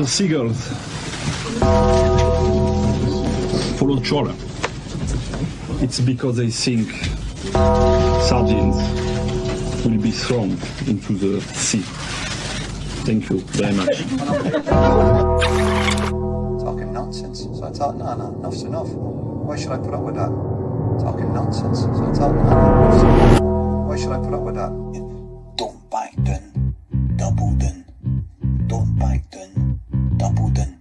The seagulls follow trawler. It's because they think sardines will be thrown into the sea. Thank you very much. Talking nonsense. So I thought, no, enough's enough. Why should I put up with that? Talking nonsense. So I thought, no, enough's enough. Why should I put up with that? Don't back down, double down. Don't back down, double down.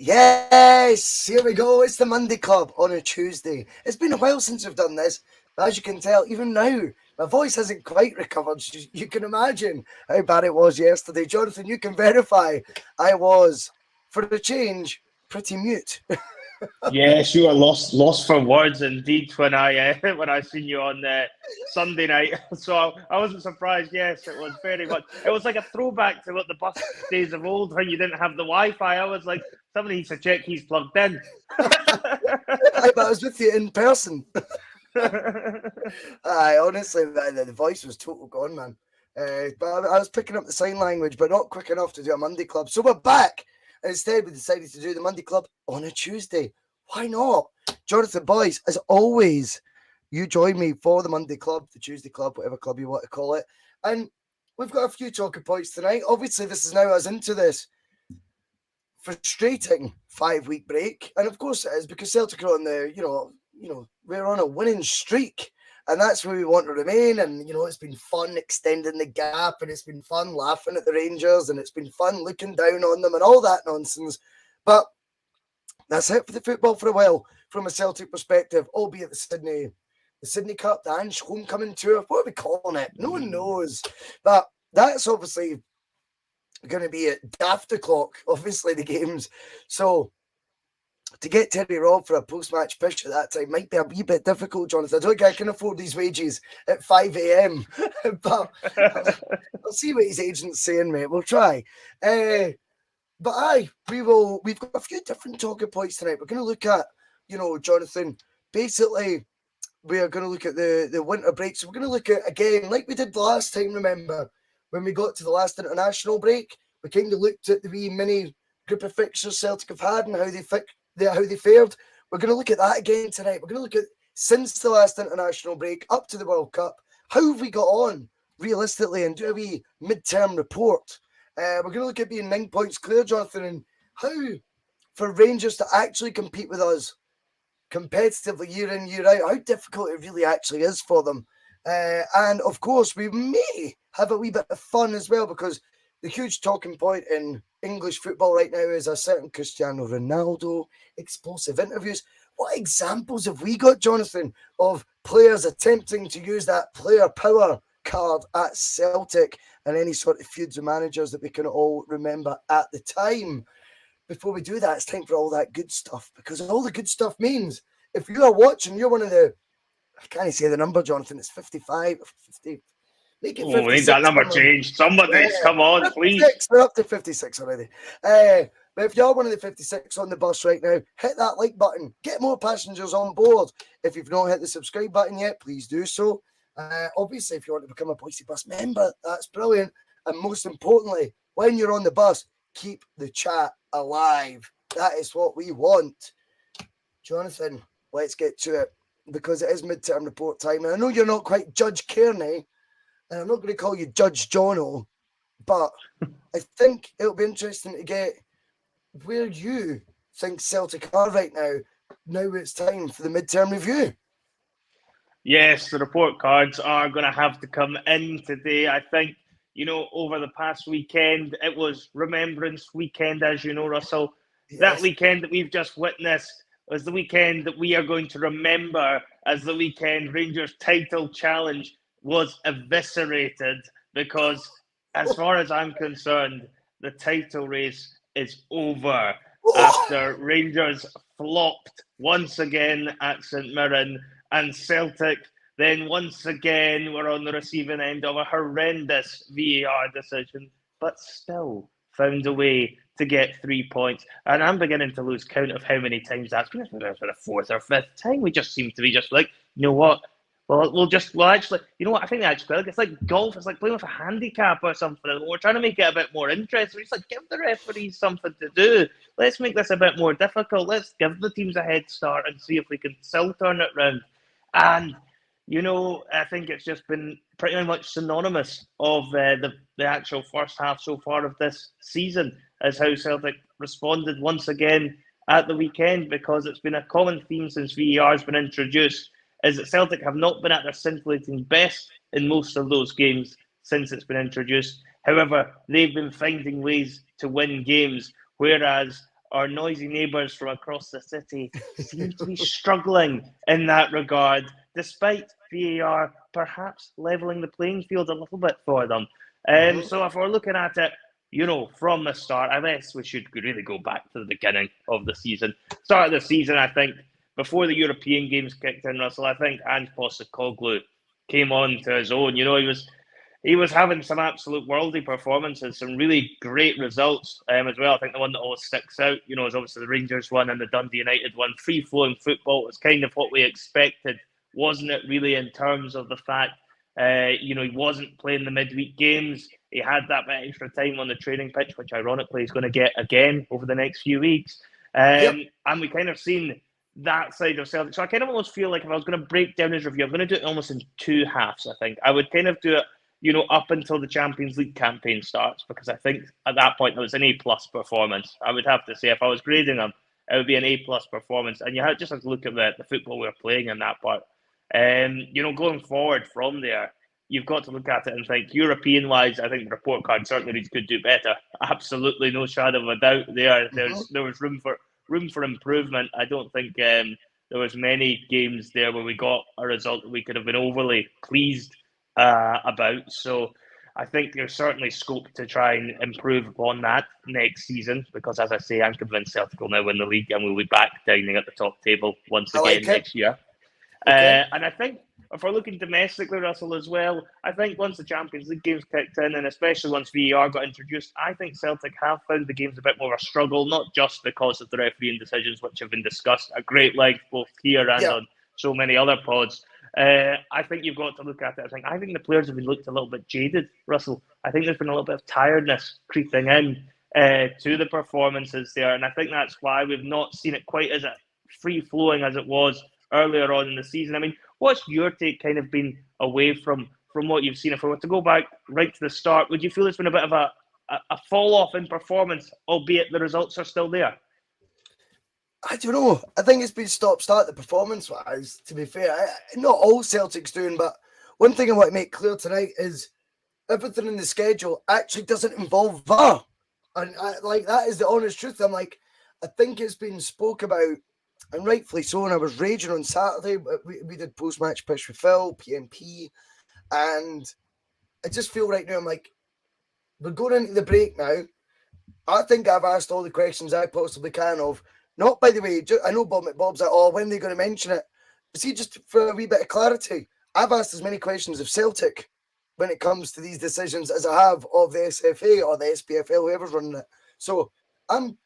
Yes, here we go. It's the Monday Club on a Tuesday. It's been a while since we've done this, but as you can tell, even now, my voice hasn't quite recovered. You can imagine how bad it was yesterday. Jonathan, you can verify I was, for the change, pretty mute. Yes, you were lost for words indeed when I seen you on Sunday night. So I wasn't surprised. Yes, it was very much. It was like a throwback to what the bus days of old when you didn't have the Wi-Fi. I was like, somebody needs to check he's plugged in. But I was with you in person. Honestly, the voice was total gone, man. But I was picking up the sign language, but not quick enough to do a Monday Club. So we're back. Instead, we decided to do the Monday Club on a Tuesday. Why not? Jonathan, boys, as always, you join me for the Monday Club, the Tuesday Club, whatever club you want to call it. And we've got a few talking points tonight. Obviously, this is now us into this frustrating 5-week break. And of course it is, because Celtic are on we're on a winning streak. And that's where we want to remain. And, it's been fun extending the gap, and it's been fun laughing at the Rangers, and it's been fun looking down on them and all that nonsense. But that's it for the football for a while, from a Celtic perspective, albeit the Sydney Cup, the Ange homecoming tour. What are we calling it? No one knows. But that's obviously going to be at daft o'clock, obviously, the games. So to get Terry Robb for a post-match pitch at that time might be a wee bit difficult, Jonathan. I don't think I can afford these wages at 5 a.m. But I'll see what his agent's saying, mate. We'll try. But we've got a few different talking points tonight. We're going to look at, Jonathan, basically, we are going to look at the winter break. So we're going to look at, again, like we did the last time, remember, when we got to the last international break, we kind of looked at the wee mini group of fixtures Celtic have had and how they fared. We're going to look at that again tonight. We're going to look at, since the last international break up to the World Cup, how have we got on realistically, and do a wee midterm report. We're going to look at being 9 points clear, Jonathan, and how for Rangers to actually compete with us competitively year in, year out, how difficult it really actually is for them. And of course, we may have a wee bit of fun as well, because the huge talking point in English football right now is a certain Cristiano Ronaldo, explosive interviews. What examples have we got, Jonathan, of players attempting to use that player power card at Celtic, and any sort of feuds with managers that we can all remember at the time? before we do that, it's time for all that good stuff, because all the good stuff means if you are watching, you're one of the, I can't say the number, Jonathan, it's 55, 50, make it 56. We need that number changed. Somebody's, come on, please. We're up to 56 already. But if you're one of the 56 on the bus right now, hit that like button. Get more passengers on board. If you've not hit the subscribe button yet, please do so. Obviously, if you want to become a Bhoycie Bus member, that's brilliant. And most importantly, when you're on the bus, keep the chat alive. That is what we want. Jonathan, let's get to it, because it is midterm report time. And I know you're not quite Judge Kearney, and I'm not going to call you Judge Jono, but I think it'll be interesting to get where you think Celtic are right now. Now it's time for the midterm review. Yes, the report cards are going to have to come in today. I think, over the past weekend, it was Remembrance Weekend, as you know, Russell. Yes. That weekend that we've just witnessed was the weekend that we are going to remember as the weekend Rangers title challenge was eviscerated, because as far as I'm concerned, the title race is over after Rangers flopped once again at St Mirren, and Celtic then once again were on the receiving end of a horrendous V.A.R. decision, but still found a way to get 3 points. And I'm beginning to lose count of how many times that's been. For the fourth or fifth time, we just seem to be just like, you know what? Well, actually, you know what? I think actually, it's like golf. It's like playing with a handicap or something. We're trying to make it a bit more interesting. It's like, give the referees something to do. Let's make this a bit more difficult. Let's give the teams a head start and see if we can still turn it round. And, I think it's just been pretty much synonymous of the actual first half so far of this season, as how Celtic responded once again at the weekend, because it's been a common theme since V.A.R. has been introduced, is that Celtic have not been at their scintillating best in most of those games since it's been introduced. However, they've been finding ways to win games, whereas our noisy neighbours from across the city seem to be struggling in that regard, despite V.A.R. perhaps levelling the playing field a little bit for them. So if we're looking at it, from the start, I guess we should really go back to the beginning of the season. Start of the season, I think, before the European games kicked in, Russell, I think Ange Postecoglou came on to his own. He was having some absolute worldy performances, some really great results as well. I think the one that always sticks out, is obviously the Rangers one and the Dundee United one. Free-flowing football was kind of what we expected, wasn't it, really, in terms of the fact, he wasn't playing the midweek games. He had that bit extra time on the training pitch, which ironically he's going to get again over the next few weeks. And we kind of seen that side of Celtic. So I kind of almost feel like if I was going to break down his review, I'm going to do it almost in two halves, I think. I would kind of do it, up until the Champions League campaign starts, because I think at that point it was an A-plus performance. I would have to say, if I was grading him, it would be an A-plus performance. And you just have to look at the football we're playing in that part. Going forward from there, you've got to look at it and think, European-wise, I think the report card certainly could do better. Absolutely, no shadow of a doubt there. There was room for improvement. I don't think there was many games there where we got a result that we could have been overly pleased about. So I think there's certainly scope to try and improve upon that next season, because, as I say, I'm convinced Celtic will now win the league and we'll be back dining at the top table once again next year. Okay. And I think if we're looking domestically, Russell, as well, I think once the Champions League games kicked in, and especially once V.A.R. got introduced, I think Celtic have found the games a bit more of a struggle, not just because of the refereeing decisions, which have been discussed at great length, both here and on so many other pods. I think you've got to look at it. I think the players have been looked a little bit jaded, Russell. I think there's been a little bit of tiredness creeping in to the performances there, and I think that's why we've not seen it quite as free-flowing as it was earlier on in the season. I mean, what's your take kind of been away from what you've seen? If we were to go back right to the start, would you feel it's been a bit of a fall-off in performance, albeit the results are still there? I don't know. I think it's been stop-start the performance-wise, to be fair. Not all Celtic's doing, but one thing I want to make clear tonight is everything in the schedule actually doesn't involve V.A.R. And that is the honest truth. I think it's been spoke about, and rightfully so, and I was raging on Saturday. We did post-match pitch with Phil, PMP, and I just feel right now, we're going into the break now. I think I've asked all the questions I possibly can of. Not, by the way, I know Bob McBob's like, oh, when are they going to mention it? But see, just for a wee bit of clarity, I've asked as many questions of Celtic when it comes to these decisions as I have of the SFA or the SPFL, whoever's running it. So I'm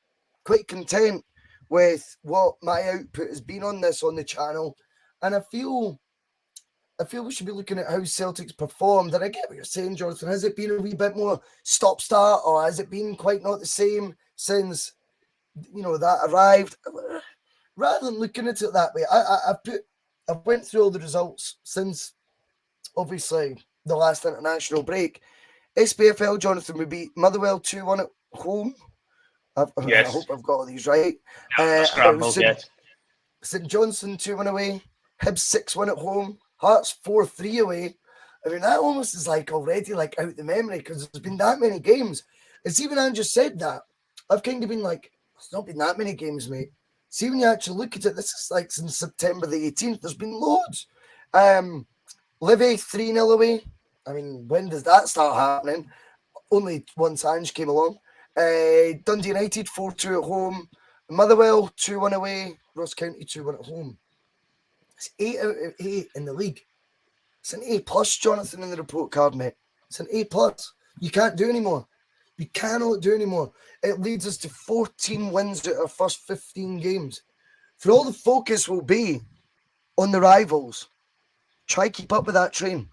quite content with what my output has been on this on the channel. And I feel we should be looking at how Celtic's performed. And I get what you're saying, Jonathan. Has it been a wee bit more stop-start, or has it been quite not the same since, that arrived? Rather than looking at it that way, I went through all the results since, obviously, the last international break. SPFL, Jonathan, we beat Motherwell 2-1 at home. Yes. I hope I've got all these right. Scramble, yes. St Johnstone 2-1 away. Hibs 6-1 at home. Hearts 4-3 away. I mean, that almost is like already like out the memory because there's been that many games. It's even Andrew said that. I've kind of been like, it's not been that many games, mate. See, when you actually look at it, this is like since September the 18th. There's been loads. Livy 3-0 away. I mean, when does that start happening? Only once Ange came along. Dundee United 4-2 at home. Motherwell 2-1 away. Ross County 2-1 at home. It's 8 out of 8 in the league. It's an A+, Jonathan, in the report card, mate. It's an A+. You can't do anymore. You cannot do anymore. It leads us to 14 wins out of our first 15 games. For all the focus will be on the rivals, try keep up with that train.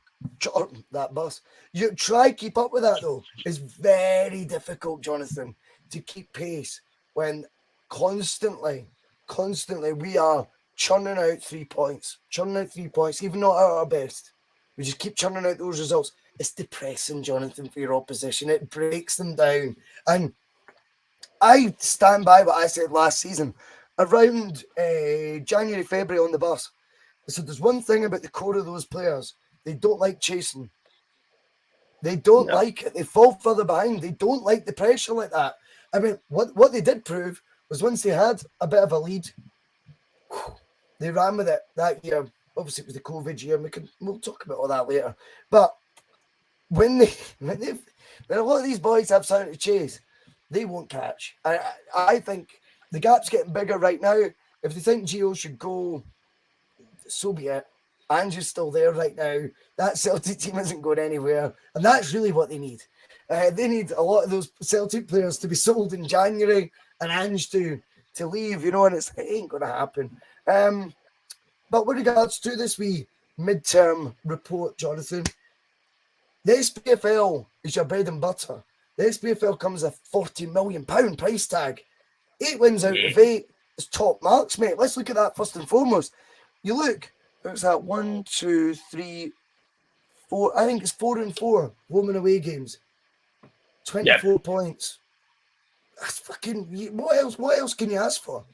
That bus. You try keep up with that, though. It's very difficult, Jonathan, to keep pace when constantly we are churning out 3 points, even not at our best. We just keep churning out those results. It's depressing, Jonathan, for your opposition. It breaks them down. And I stand by what I said last season. Around January, February on the bus, I said there's one thing about the core of those players. They don't like chasing. They don't like it. They fall further behind. They don't like the pressure like that. I mean, what they did prove was once they had a bit of a lead, they ran with it that year. Obviously, it was the COVID year, and we'll talk about all that later. But when a lot of these boys have something to chase, they won't catch. I think the gap's getting bigger right now. If they think Gio should go, so be it. Ange's still there right now. That Celtic team isn't going anywhere, and that's really what they need. They need a lot of those Celtic players to be sold in January and Ange to leave, and it ain't going to happen. But with regards to this wee midterm report, Jonathan, the SPFL is your bread and butter. The SPFL comes a £40 million price tag. 8 wins out of 8 is top marks, mate. Let's look at that first and foremost. You look, it's that 1, 2, 3, 4. I think it's 4 and 4 home and away games. 24 points. That's fucking. What else can you ask for?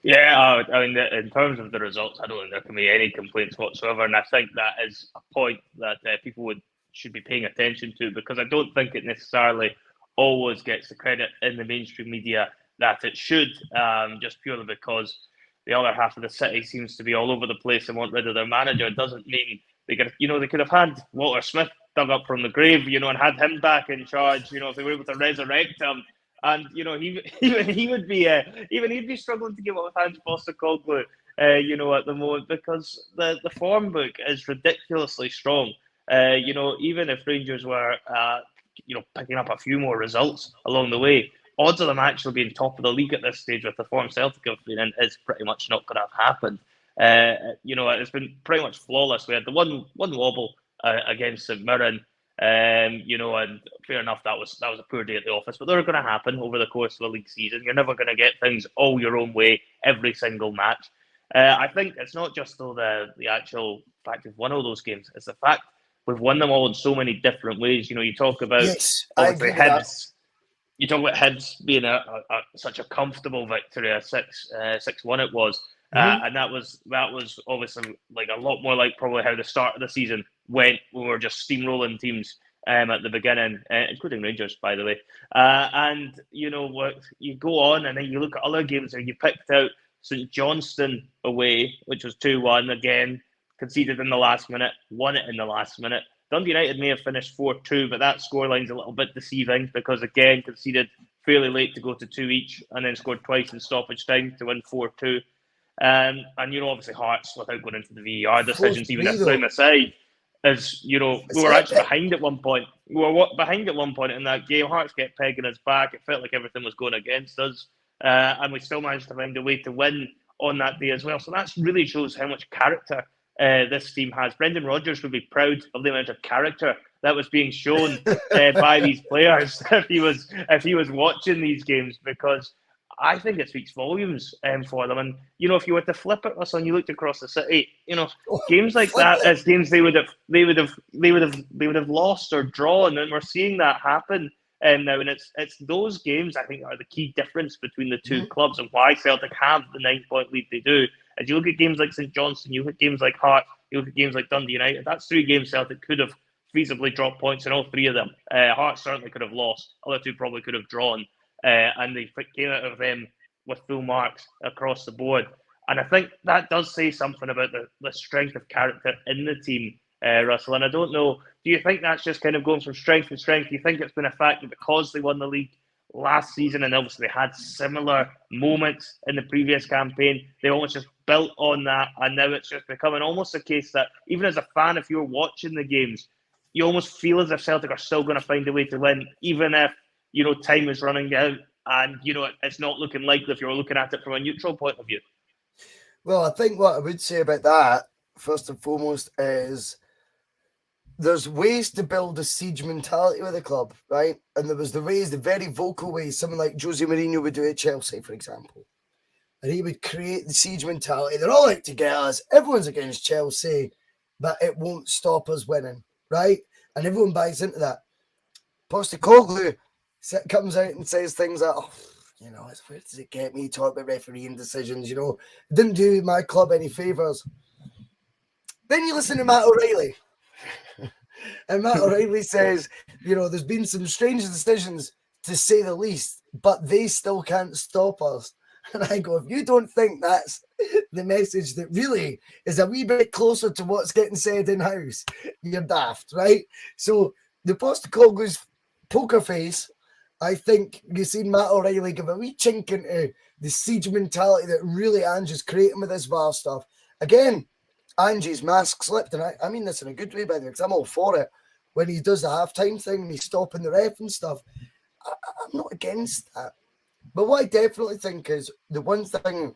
Yeah, I mean, in terms of the results, I don't think there can be any complaints whatsoever, and I think that is a point that people should be paying attention to, because I don't think it necessarily always gets the credit in the mainstream media that it should, just purely because the other half of the city seems to be all over the place and want rid of their manager. It doesn't mean they could have had Walter Smith dug up from the grave, and had him back in charge, if they were able to resurrect him. And he would be he'd be struggling to give up with Hans Postecoglou, at the moment, because the form book is ridiculously strong. Even if Rangers were picking up a few more results along the way, odds of them actually being top of the league at this stage with the form Celtic have been in is pretty much not going to have happened. It's been pretty much flawless. We had the one wobble against St Mirren. And fair enough, that was a poor day at the office, but they're going to happen over the course of a league season. You're never going to get things all your own way every single match. I think it's not just though the actual fact we've won all those games; it's the fact we've won them all in so many different ways. You talk about obviously Hibs. You talk about Hibs being such a comfortable victory, a 6-1 it was. And that was obviously like a lot more like probably how the start of the season went. We were just steamrolling teams at the beginning, including Rangers, by the way. And what you go on, and then you look at other games where you picked out St Johnstone away, which was 2-1 again, conceded in the last minute, won it in the last minute. Dundee United may have finished 4-2, but that scoreline's a little bit deceiving because again conceded fairly late to go to 2 each, and then scored twice in stoppage time to win 4-2. And obviously Hearts, without going into the V.A.R. decisions, even if time aside, as we were actually behind at one point. We were behind at one point in that game. Hearts get pegging us back. It felt like everything was going against us, and we still managed to find a way to win on that day as well. So that really shows how much character this team has. Brendan Rodgers would be proud of the amount of character that was being shown by these players if he was watching these games, because I think it speaks volumes for them. And if you were to flip it, listen, you looked across the city, games like that as games they would have lost or drawn, and we're seeing that happen now. And it's those games, I think, are the key difference between the two clubs and why Celtic have the 9-point lead they do. As you look at games like St Johnstone, you look at games like Hearts, you look at games like Dundee United, that's 3 games Celtic could have feasibly dropped points in all 3 of them. Hearts certainly could have lost. Other 2 probably could have drawn. And they came out of them with full marks across the board. And I think that does say something about the strength of character in the team, Russell. And I don't know, do you think that's just kind of going from strength to strength? Do you think it's been a fact that because they won the league last season and obviously they had similar moments in the previous campaign, they almost just built on that, and now it's just becoming almost a case that even as a fan, if you're watching the games, you almost feel as if Celtic are still going to find a way to win, even if time is running out and, it's not looking likely if you're looking at it from a neutral point of view. Well, I think what I would say about that, first and foremost, is there's ways to build a siege mentality with a club, right? And there was the very vocal ways, someone like Jose Mourinho would do at Chelsea, for example. And he would create the siege mentality. They're all out to get us. Everyone's against Chelsea, but it won't stop us winning, right? And everyone buys into that. Postecoglou comes out and says things like, where does it get me? Talk about refereeing decisions, it didn't do my club any favours. Then you listen to Matt O'Reilly. And Matt O'Reilly says, there's been some strange decisions, to say the least, but they still can't stop us. And I go, if you don't think that's the message that really is a wee bit closer to what's getting said in-house, you're daft, right? So the Postecoglou's poker face, I think you've seen Matt O'Reilly give a wee chink into the siege mentality that really Angie's creating with this V.A.R. stuff. Again, Angie's mask slipped, and I mean this in a good way, by the way, because I'm all for it. When he does the halftime thing and he's stopping the ref and stuff, I'm not against that. But what I definitely think is the one thing,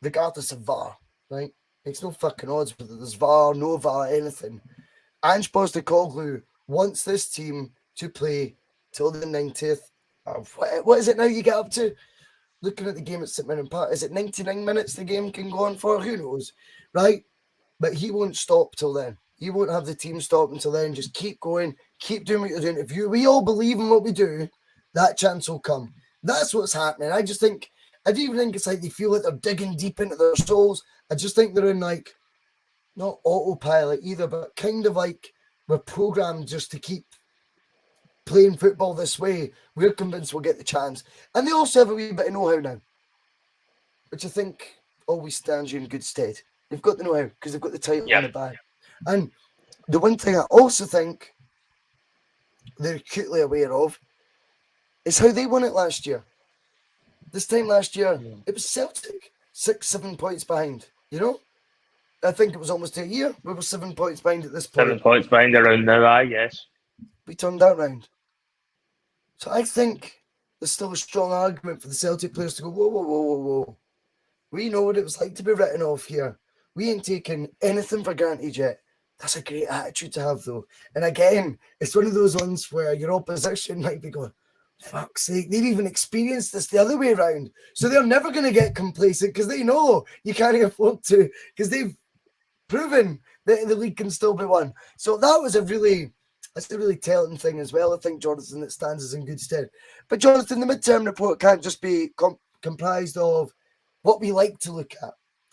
regardless of V.A.R., right? Makes no fucking odds whether there's V.A.R., no V.A.R., anything. Ange Postecoglou wants this team to play till the 90th. What is it now you get up to? Looking at the game at St Mirren Park, is it 99 minutes the game can go on for? Who knows, right? But he won't stop till then. He won't have the team stop until then. Just keep going, keep doing what you're doing. If we all believe in what we do, that chance will come. That's what's happening. I don't even think it's like they feel like they're digging deep into their souls. I just think they're in like, not autopilot either, but kind of like we're programmed just to keep playing football this way. We're convinced we'll get the chance. And they also have a wee bit of know-how now, which I think always stands you in good stead. They've got the know-how because they've got the title on the bag. And the one thing I also think they're acutely aware of is how they won it last year. This time last year, it was Celtic, 6-7 points behind, I think it was almost a year. We were 7 points behind at this point. 7 points behind around now, yes. We turned that round. So I think there's still a strong argument for the Celtic players to go, whoa. We know what it was like to be written off here. We ain't taking anything for granted yet. That's a great attitude to have, though. And again, it's one of those ones where your opposition might be going, fuck's sake, they've even experienced this the other way around. So they're never going to get complacent because they know you can't afford to, because they've proven that the league can still be won. So that's a really telling thing as well. I think, Jonathan, that stands us in good stead. But Jonathan, the midterm report can't just be comprised of what we like to look at.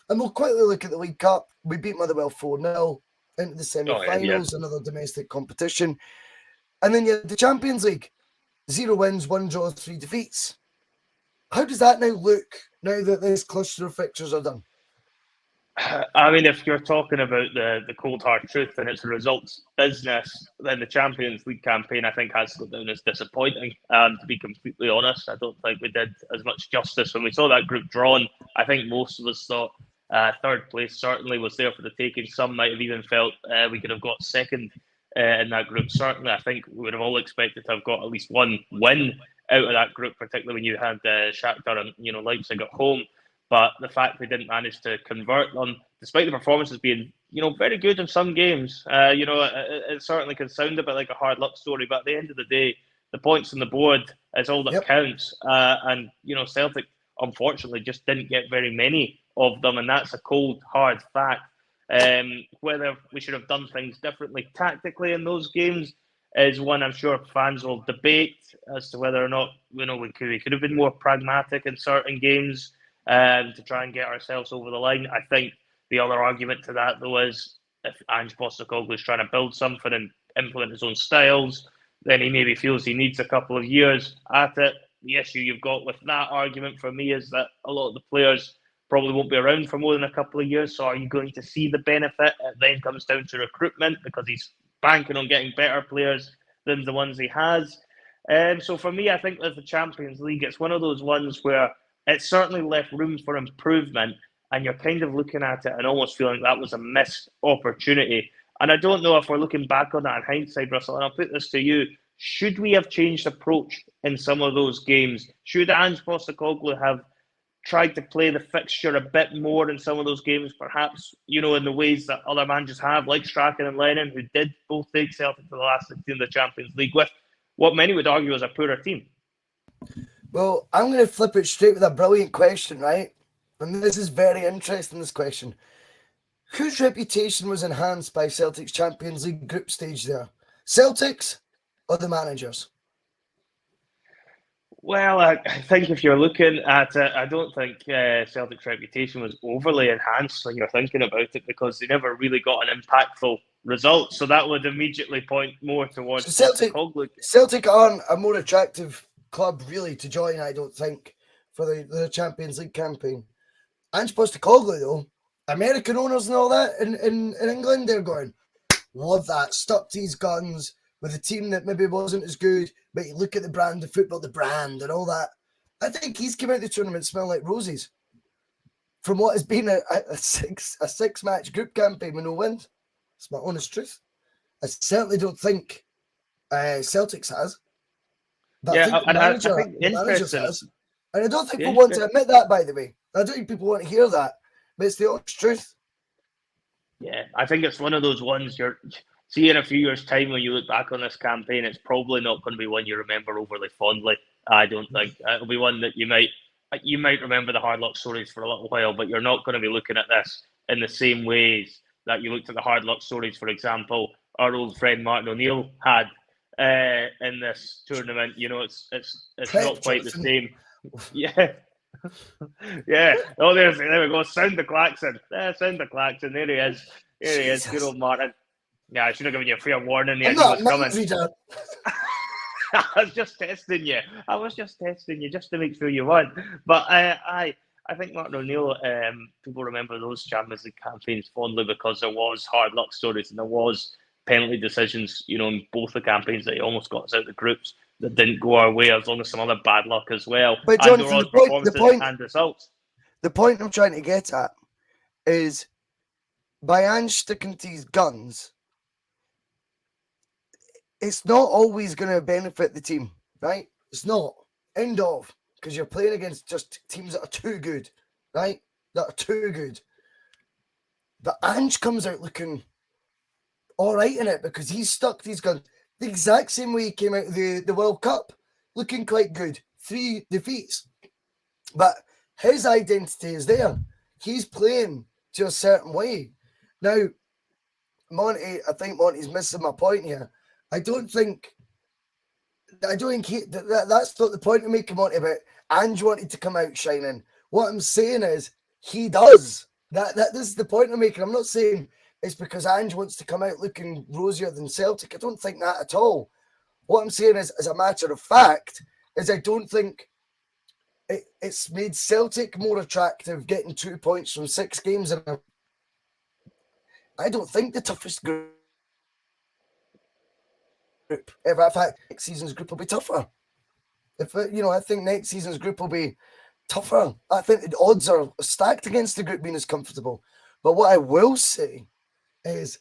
And we'll quickly look at the League Cup. We beat Motherwell 4-0 into the semi-finals, another domestic competition. And then you had the Champions League. 0 wins, 1 draw, 3 defeats. How does that now look now that this cluster of fixtures are done? I mean, if you're talking about the cold hard truth and it's a results business, then the Champions League campaign I think has to go down as disappointing. To be completely honest, I don't think we did as much justice when we saw that group drawn. I think most of us thought third place certainly was there for the taking. Some might have even felt we could have got second in that group. Certainly, I think we would have all expected to have got at least one win out of that group, particularly when you had Shakhtar and Leipzig at home. But the fact we didn't manage to convert them, despite the performances being, very good in some games, it certainly can sound a bit like a hard luck story. But at the end of the day, the points on the board is all that counts. And Celtic, unfortunately, just didn't get very many of them, and that's a cold, hard fact. Whether we should have done things differently tactically in those games is one I'm sure fans will debate as to whether or not we could have been more pragmatic in certain games. To try and get ourselves over the line. I think the other argument to that, though, is if Ange Postecoglou is trying to build something and implement his own styles, then he maybe feels he needs a couple of years at it. The issue you've got with that argument for me is that a lot of the players probably won't be around for more than a couple of years. So are you going to see the benefit? It then comes down to recruitment because he's banking on getting better players than the ones he has. So for me, I think with the Champions League, it's one of those ones where it certainly left room for improvement, and you're kind of looking at it and almost feeling that was a missed opportunity. And I don't know if we're looking back on that in hindsight, Russell, and I'll put this to you. Should we have changed approach in some of those games? Should Ange Postecoglou have tried to play the fixture a bit more in some of those games, perhaps, in the ways that other managers have, like Strachan and Lennon, who did both take Celtic to the last 16 of the Champions League with what many would argue is a poorer team? Well, I'm going to flip it straight with a brilliant question, right? And this is very interesting, this question. Whose reputation was enhanced by Celtic's Champions League group stage there? Celtic's or the managers? Well, I think if you're looking at it, I don't think Celtic's reputation was overly enhanced when you're thinking about it because they never really got an impactful result. So that would immediately point more towards Postecoglou. Celtic aren't a more attractive club really to join, I don't think, for the Champions League campaign. Ange Postecoglou, though, American owners and all that in England, they're going, love that, stuck to his guns with a team that maybe wasn't as good, but you look at the brand of football, the brand and all that. I think he's come out of the tournament smelling like roses from what has been a six-match group campaign with no wins. It's my honest truth. I certainly don't think Celtics has. But yeah, I think the manager has. And I don't think people want to admit that, by the way. I don't think people want to hear that. But it's the honest truth. Yeah, I think it's one of those ones you're see in a few years' time when you look back on this campaign, it's probably not going to be one you remember overly fondly. I don't think it'll be one that you might remember the hard luck stories for a little while, but you're not going to be looking at this in the same ways that you looked at the hard luck stories, for example, our old friend Martin O'Neill had in this tournament. It's not quite the same. Yeah. Yeah. Oh, there we go. Sound the klaxon. Sound the klaxon. There he is. There he is. Good old Martin. Yeah, I should have given you a fair warning there. I'm not coming. I was just testing you. Just to make sure you won. But I think Martin O'Neill, people remember those Champions League campaigns fondly because there was hard luck stories and there was penalty decisions, in both the campaigns that he almost got us out of the groups that didn't go our way, as long as some other bad luck as well. But Jonathan, the point I'm trying to get at is by Ange sticking to his guns, it's not always going to benefit the team, right? It's not. End of. Because you're playing against just teams that are too good, right? That are too good. But Ange comes out looking all right in it because he's stuck to his guns. The exact same way he came out of the World Cup, looking quite good. 3 defeats. But his identity is there. He's playing to a certain way. Now, Monty, I think Monty's missing my point here. I don't think that's not the point I'm making, Monty, about Ange wanted to come out shining. What I'm saying is he does. This is the point I'm making. I'm not saying it's because Ange wants to come out looking rosier than Celtic. I don't think that at all. What I'm saying is, as a matter of fact, is I don't think it's made Celtic more attractive getting 2 points from 6 games in I don't think the toughest group ever. In fact, next season's group will be tougher. I think next season's group will be tougher. I think the odds are stacked against the group being as comfortable. But what I will say is,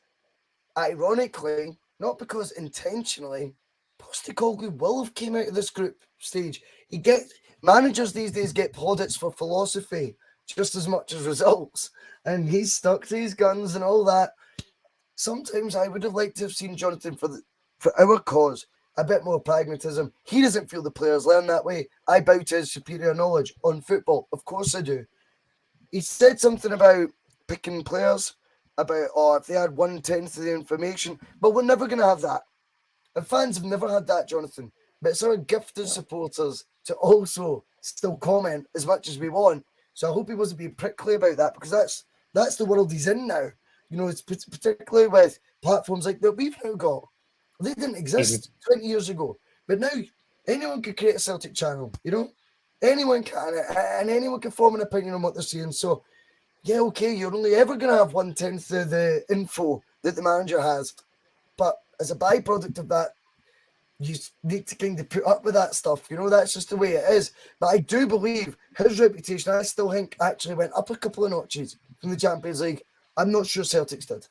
ironically, not because intentionally, Postecoglou will have came out of this group stage. Managers these days get plaudits for philosophy just as much as results, and he's stuck to his guns and all that. Sometimes I would have liked to have seen Jonathan for our cause a bit more pragmatism. He doesn't feel the players learn that way. I bow to his superior knowledge on football. Of course I do. He said something about picking players, about, if they had 1/10 of the information, but we're never going to have that. And fans have never had that, Jonathan. But it's our gift as supporters to also still comment as much as we want. So I hope he wasn't being prickly about that, because that's the world he's in now. It's particularly with platforms like that we've now got. They didn't exist 20 years ago. But now anyone could create a Celtic channel, Anyone can, and anyone can form an opinion on what they're saying. So, yeah, okay, you're only ever going to have 1/10 of the info that the manager has. But as a byproduct of that, you need to kind of put up with that stuff. That's just the way it is. But I do believe his reputation, I still think, actually went up a couple of notches from the Champions League. I'm not sure Celtics did.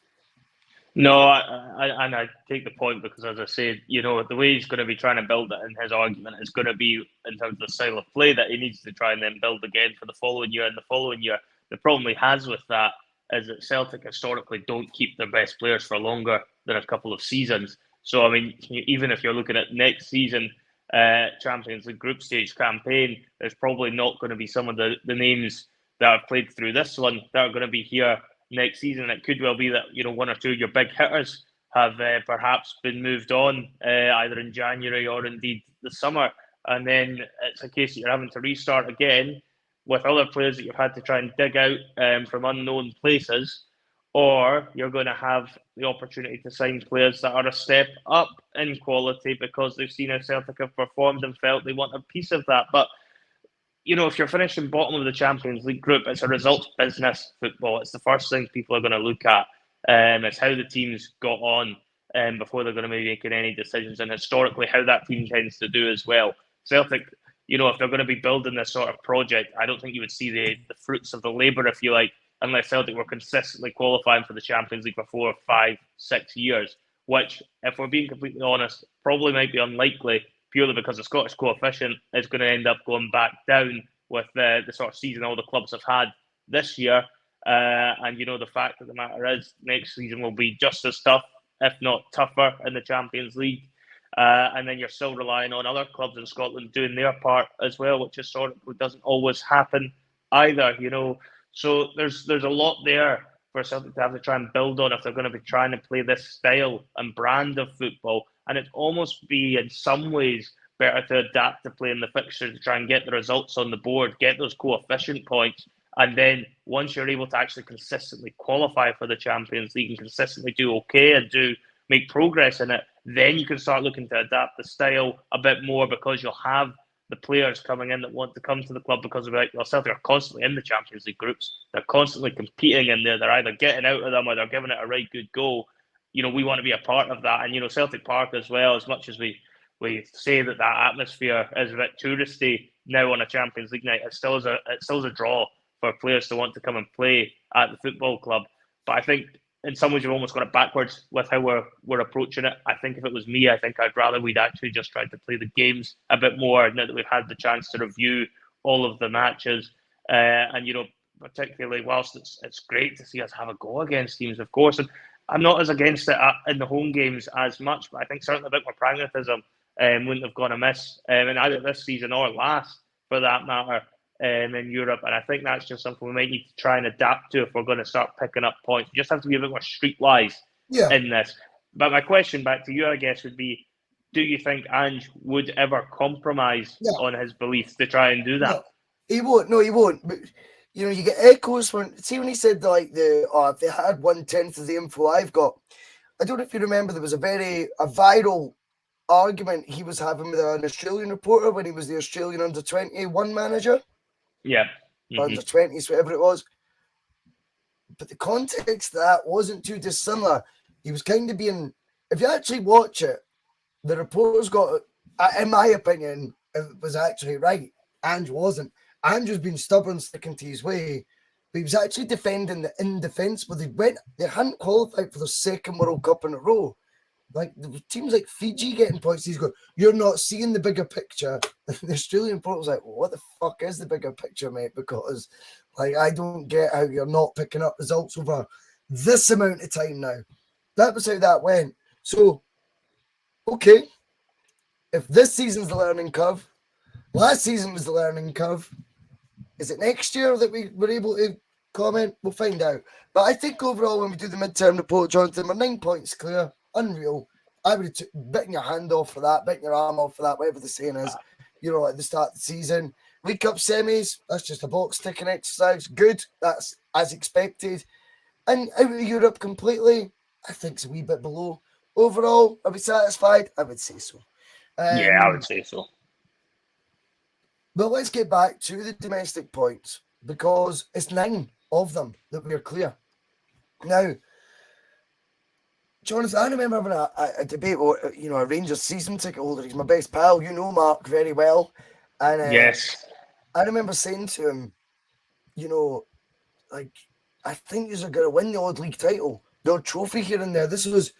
No, I take the point, because, as I said, the way he's going to be trying to build it in his argument is going to be in terms of the style of play that he needs to try and then build again for the following year and the following year. The problem he has with that is that Celtic historically don't keep their best players for longer than a couple of seasons. So, I mean, even if you're looking at next season, Champions League group stage campaign, there's probably not going to be some of the names that have played through this one that are going to be here next season. It could well be that one or two of your big hitters have perhaps been moved on either in January or indeed the summer, and then it's a case that you're having to restart again with other players that you've had to try and dig out from unknown places, or you're going to have the opportunity to sign players that are a step up in quality because they've seen how Celtic have performed and felt they want a piece of that. But if you're finishing bottom of the Champions League group, it's a results business football. It's the first thing people are going to look at. It's how the teams got on before they're going to be making any decisions, and historically how that team tends to do as well. Celtic, if they're going to be building this sort of project, I don't think you would see the fruits of the labour, if you like, unless Celtic were consistently qualifying for the Champions League for 4, 5, 6 years, which, if we're being completely honest, probably might be unlikely, purely because the Scottish coefficient is going to end up going back down with the sort of season all the clubs have had this year. And, the fact of the matter is next season will be just as tough, if not tougher, in the Champions League. And then you're still relying on other clubs in Scotland doing their part as well, which historically doesn't always happen either, So there's a lot there for Celtic to have to try and build on if they're going to be trying to play this style and brand of football. And it'd almost be, in some ways, better to adapt to playing the fixtures to try and get the results on the board, get those coefficient points. And then once you're able to actually consistently qualify for the Champions League and consistently do okay and make progress in it, then you can start looking to adapt the style a bit more, because you'll have the players coming in that want to come to the club because of it. Celtic are constantly in the Champions League groups. They're constantly competing in there. They're either getting out of them or they're giving it a right good go. We want to be a part of that. And, Celtic Park as well, as much as we say that atmosphere is a bit touristy now on a Champions League night, it still is a draw for players to want to come and play at the football club. But I think in some ways you've almost got it backwards with how we're approaching it. I think if it was me, I think I'd rather we'd actually just tried to play the games a bit more now that we've had the chance to review all of the matches. And, particularly whilst it's great to see us have a go against teams, of course. And I'm not as against it in the home games as much, but I think certainly a bit more pragmatism wouldn't have gone amiss in either this season or last, for that matter, in Europe. And I think that's just something we might need to try and adapt to if we're going to start picking up points. We just have to be a bit more streetwise in this. But my question back to you, I guess, would be, do you think Ange would ever compromise on his beliefs to try and do that? No, he won't. No, he won't. But you get echoes when he said if they had 1/10 of the info I've got. I don't know if you remember, there was a viral argument he was having with an Australian reporter when he was the Australian under-21 manager. Yeah. Under-20s, whatever it was. but the context of that wasn't too dissimilar. He was kind of being, if you actually watch it, the reporters got, in my opinion, it was actually right. Ange wasn't. Ange was being stubborn, sticking to his way, but he was actually defending the indefensible. They hadn't qualified for the second World Cup in a row. Like the teams like Fiji getting points, he's going, you're not seeing the bigger picture. The Australian report was like, well, what the fuck is the bigger picture, mate? Because like I don't get how you're not picking up results over this amount of time now. That was how that went. So, okay, if this season's the learning curve, last season was the learning curve. Is it next year that we were able to comment? We'll find out. But I think overall, when we do the midterm report, Jonathan, we're 9 points clear. Unreal. I would have bitten your hand off for that, bitten your arm off for that, whatever the saying is, you know, at the start of the season. League Cup semis, that's just a box ticking exercise. Good. That's as expected. And out of Europe completely, I think it's a wee bit below. Overall, are we satisfied? I would say so. Yeah, I would say so. But let's get back to the domestic points, because it's 9 of them that we're clear. Now, Jonathan, I remember having a debate with, you know, a Rangers season ticket holder. He's my best pal. You know Mark very well. And Yes. I remember saying to him, you know, like, I think you're going to win the odd league title, the odd trophy here and there. This was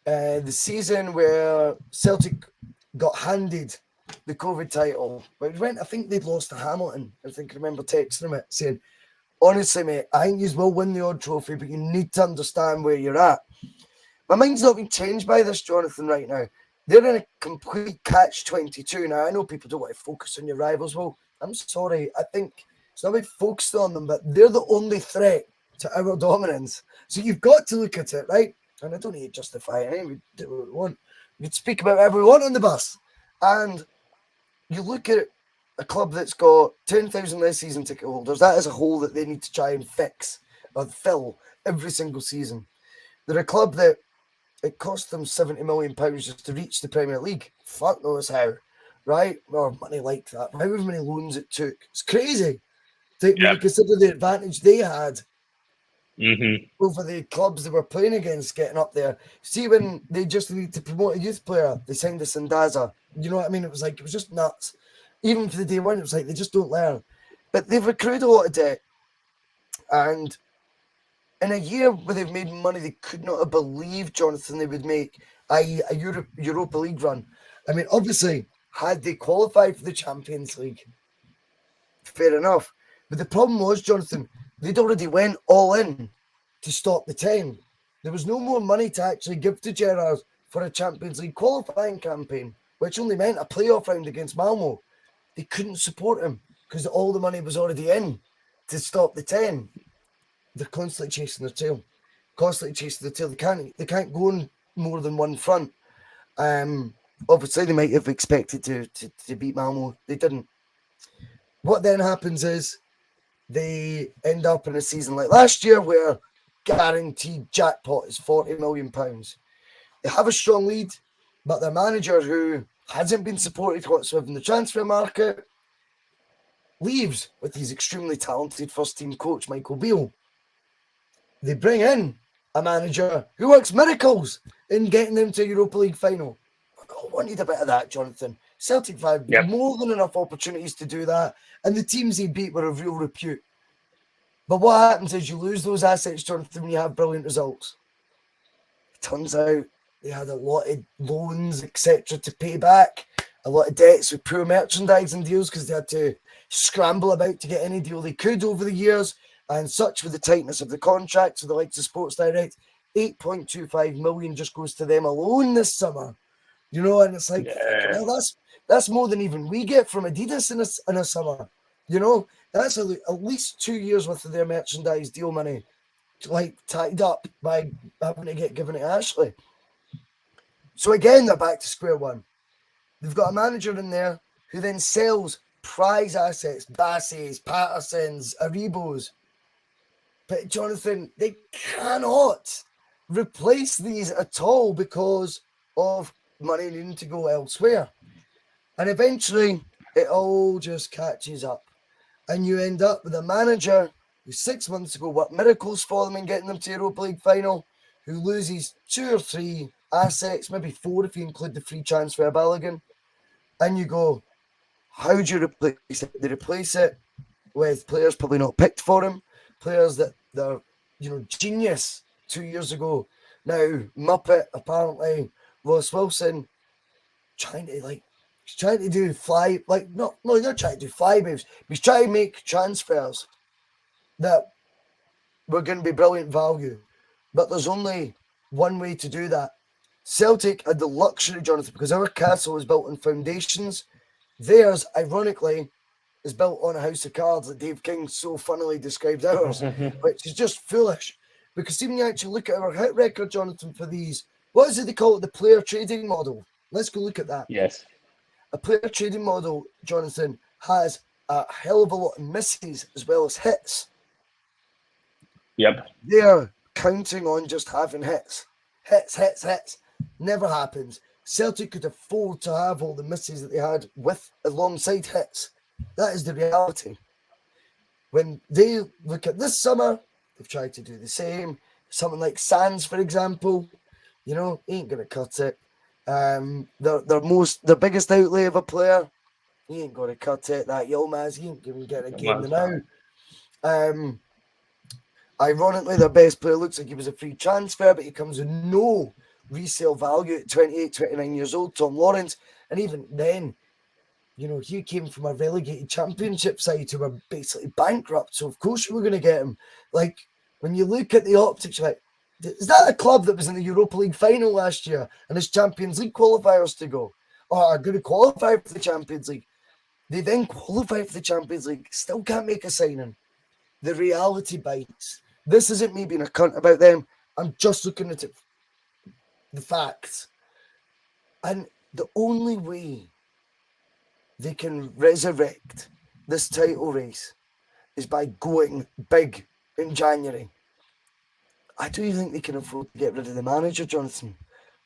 the season where Celtic got handed the COVID title. But I think they'd lost to Hamilton. I remember texting him it saying, honestly, mate, I think you will win the odd trophy, but you need to understand where you're at. My mind's not been changed by this, Jonathan, right now. They're in a complete catch-22 now. I know people don't want to focus on your rivals. Well, I'm sorry. I think it's not about focused on them, but they're the only threat to our dominance. So you've got to look at it, right? And I don't need to justify it. We do what we want. We can speak about whatever we want on the bus. And you look at a club that's got 10,000 less season ticket holders. That is a hole that they need to try and fix or fill every single season. They're a club that it cost them £70 million just to reach the Premier League. Fuck knows how, right? Or money like that. However many loans it took. It's crazy. When you consider the advantage they had over the clubs they were playing against getting up there. See, when they just needed to promote a youth player, they signed a Sandaza. You know what I mean? It was just nuts. Even for the day one, it was like they just don't learn. But they've accrued a lot of debt. And in a year where they've made money they could not have believed, Jonathan, they would make, i.e. a Europa League run. I mean, obviously, had they qualified for the Champions League, fair enough. But the problem was, Jonathan, they'd already went all in to stop the 10. There was no more money to actually give to Gerrard for a Champions League qualifying campaign, which only meant a playoff round against Malmo. They couldn't support him because all the money was already in to stop the 10. They're constantly chasing their tail. They can't go on more than one front. Obviously, they might have expected to beat Malmo. They didn't. What then happens is they end up in a season like last year where guaranteed jackpot is £40 million. They have a strong lead, but their manager, who hasn't been supported whatsoever in the transfer market, leaves with his extremely talented first-team coach, Michael Beale. They bring in a manager who works miracles in getting them to a Europa League final. I wanted a bit of that, Jonathan. Celtic had more than enough opportunities to do that, and the teams he beat were of real repute. But what happens is you lose those assets, Jonathan, when you have brilliant results. It turns out they had a lot of loans, etc., to pay back, a lot of debts with poor merchandising deals because they had to scramble about to get any deal they could over the years, and such with the tightness of the contracts with the likes of Sports Direct. 8.25 million just goes to them alone this summer. You know, and it's like, well, that's more than even we get from Adidas in a summer. You know, that's at least 2 years worth of their merchandise deal money, like tied up by having to get given to Ashley. So again, they're back to square one. They've got a manager in there who then sells prize assets, Basses, Pattersons, Aribos. But Jonathan, they cannot replace these at all because of money needing to go elsewhere. And eventually, it all just catches up. And you end up with a manager who 6 months ago worked miracles for them and getting them to Europa League final, who loses 2 or 3 assets, maybe 4 if you include the free transfer of Balogun, and you go, how do you replace it? They replace it with players probably not picked for him, players that they're, genius 2 years ago. Now, Muppet, apparently, Ross Wilson, he's trying to do fly, not trying to do fly moves, he's trying to make transfers that were going to be brilliant value. But there's only one way to do that. Celtic had the luxury, Jonathan, because our castle is built on foundations. Theirs, ironically, is built on a house of cards that Dave King so funnily described ours, which is just foolish. Because even you actually look at our hit record, Jonathan, for these, what is it they call it? The player trading model. Let's go look at that. Yes. A player trading model, Jonathan, has a hell of a lot of misses as well as hits. Yep. They're counting on just having hits. Hits. Never happens. Celtic could afford to have all the misses that they had alongside hits. That is the reality. When they look at this summer, they've tried to do the same. Something like Sands, for example, he ain't going to cut it. Their biggest outlay of a player, he ain't going to cut it. That Yilmaz, he ain't going to get a game now. Ironically, their best player looks like he was a free transfer, but he comes with no resale value at 28, 29 years old, Tom Lawrence. And even then, he came from a relegated championship side who were basically bankrupt. So, of course, you were going to get him. When you look at the optics, is that a club that was in the Europa League final last year and has Champions League qualifiers to go? Or are going to qualify for the Champions League? They then qualify for the Champions League, still can't make a signing. The reality bites. This isn't me being a cunt about them. I'm just looking at it, the facts. And the only way they can resurrect this title race is by going big in January. I do think they can afford to get rid of the manager, Jonathan,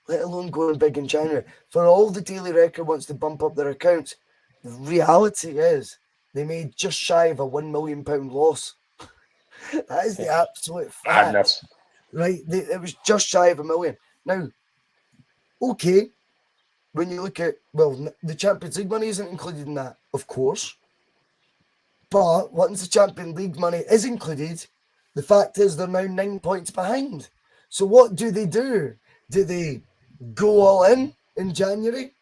let alone going big in January. For all the Daily Record wants to bump up their accounts, the reality is they made just shy of a £1 million loss. That is the absolute fact. Madness. Right? It was just shy of £1 million. Now, okay, when you look at, the Champions League money isn't included in that, of course. But once the Champions League money is included, the fact is they're now 9 points behind. So what do? Do they go all in January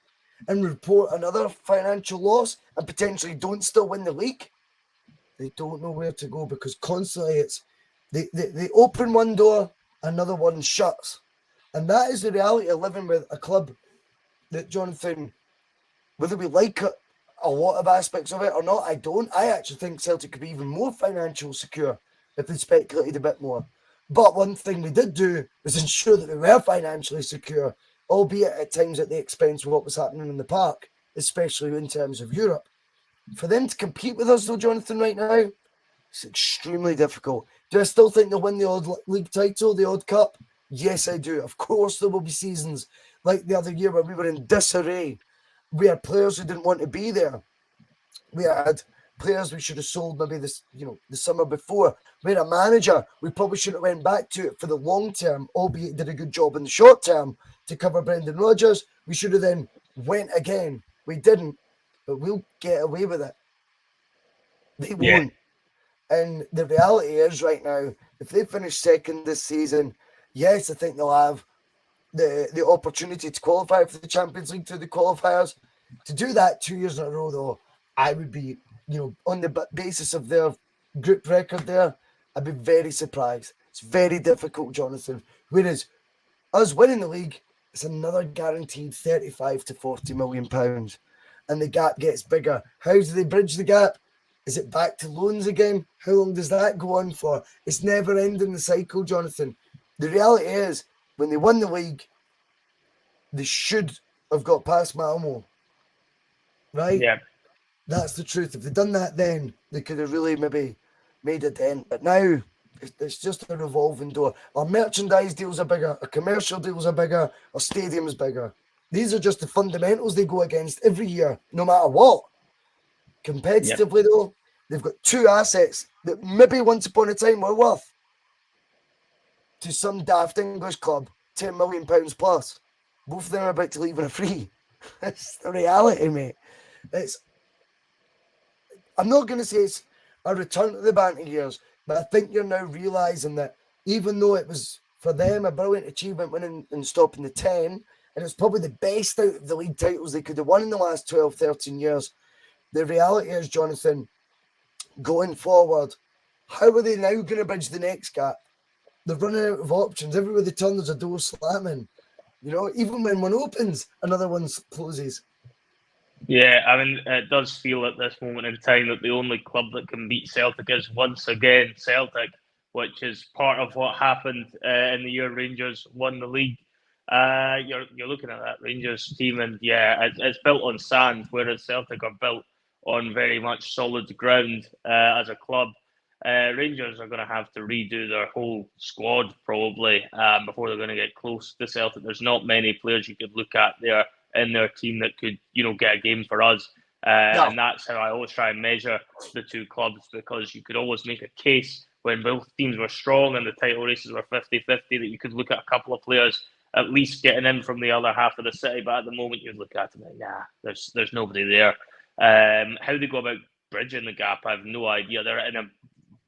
and report another financial loss and potentially don't still win the league? They don't know where to go because constantly it's they open one door, another one shuts. And that is the reality of living with a club that, Jonathan, whether we like it, a lot of aspects of it or not, I don't. I actually think Celtic could be even more financially secure if they speculated a bit more. But one thing we did do was ensure that we were financially secure, albeit at times at the expense of what was happening in the park, especially in terms of Europe. For them to compete with us, though, Jonathan, right now, it's extremely difficult. Do I still think they'll win the odd league title, the odd cup? Yes, I do. Of course, there will be seasons like the other year where we were in disarray. We had players who didn't want to be there. We had players we should have sold maybe the summer before. We had a manager we probably should have went back to it for the long term, albeit did a good job in the short term to cover Brendan Rodgers. We should have then went again. We didn't, but we'll get away with it. They won't. And the reality is right now, if they finish second this season, yes, I think they'll have the opportunity to qualify for the Champions League through the qualifiers. To do that 2 years in a row, though, I would be, on the basis of their group record there, I'd be very surprised. It's very difficult, Jonathan. Whereas us winning the league, it's another guaranteed 35 to 40 million pounds. And the gap gets bigger. How do they bridge the gap? Is it back to loans again? How long does that go on for? It's never ending the cycle, Jonathan. The reality is, when they won the league, they should have got past Malmo. Right? Yeah. That's the truth. If they'd done that then, they could have really maybe made a dent. But now, it's just a revolving door. Our merchandise deals are bigger, our commercial deals are bigger, our stadium's bigger. These are just the fundamentals they go against every year, no matter what. Competitively, though, they've got two assets that maybe once upon a time were worth to some daft English club £10 million plus. Both of them are about to leave on a free. That's the reality, mate. I'm not going to say it's a return to the banter years, but I think you're now realising that even though it was for them a brilliant achievement winning and stopping the 10, and it's probably the best out of the league titles they could have won in the last 12, 13 years, the reality is, Jonathan, going forward, how are they now going to bridge the next gap? They're running out of options. Everywhere they turn, there's a door slamming. You know, even when one opens, another one closes. Yeah, I mean, it does feel at this moment in time that the only club that can beat Celtic is once again Celtic, which is part of what happened in the year Rangers won the league. You're looking at that Rangers team, and yeah, it's built on sand, whereas Celtic are built on very much solid ground as a club. Rangers are going to have to redo their whole squad probably before they're going to get close to Celtic. There's not many players you could look at there in their team that could, get a game for us. And that's how I always try and measure the two clubs, because you could always make a case when both teams were strong and the title races were 50-50 that you could look at a couple of players at least getting in from the other half of the city. But at the moment, you'd look at them like, nah, there's nobody there. How they go about bridging the gap, I have no idea. They're in a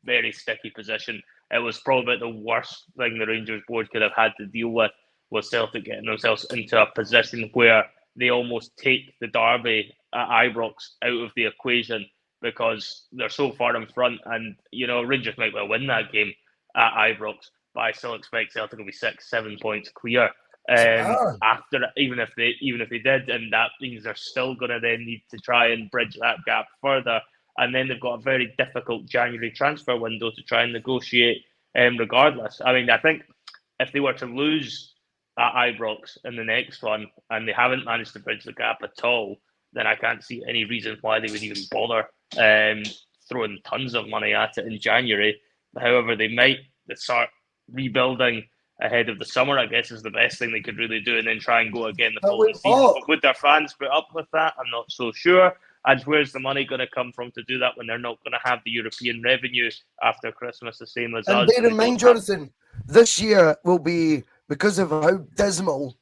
very sticky position. It was probably the worst thing the Rangers board could have had to deal with, was Celtic getting themselves into a position where they almost take the derby at Ibrox out of the equation because they're so far in front. And, Rangers might well win that game at Ibrox, but I still expect Celtic will be 6-7 points clear after, even if they did, and that means they're still going to then need to try and bridge that gap further. And then they've got a very difficult January transfer window to try and negotiate regardless. I mean, I think if they were to lose at Ibrox in the next one and they haven't managed to bridge the gap at all, then I can't see any reason why they would even bother throwing tons of money at it in January. However, they might start rebuilding ahead of the summer, I guess, is the best thing they could really do, and then try and go again the following season. But would their fans put up with that? I'm not so sure. And where's the money going to come from to do that when they're not going to have the European revenue after Christmas, the same as us? And bear in mind, Jonathan, this year will be, because of how dismal,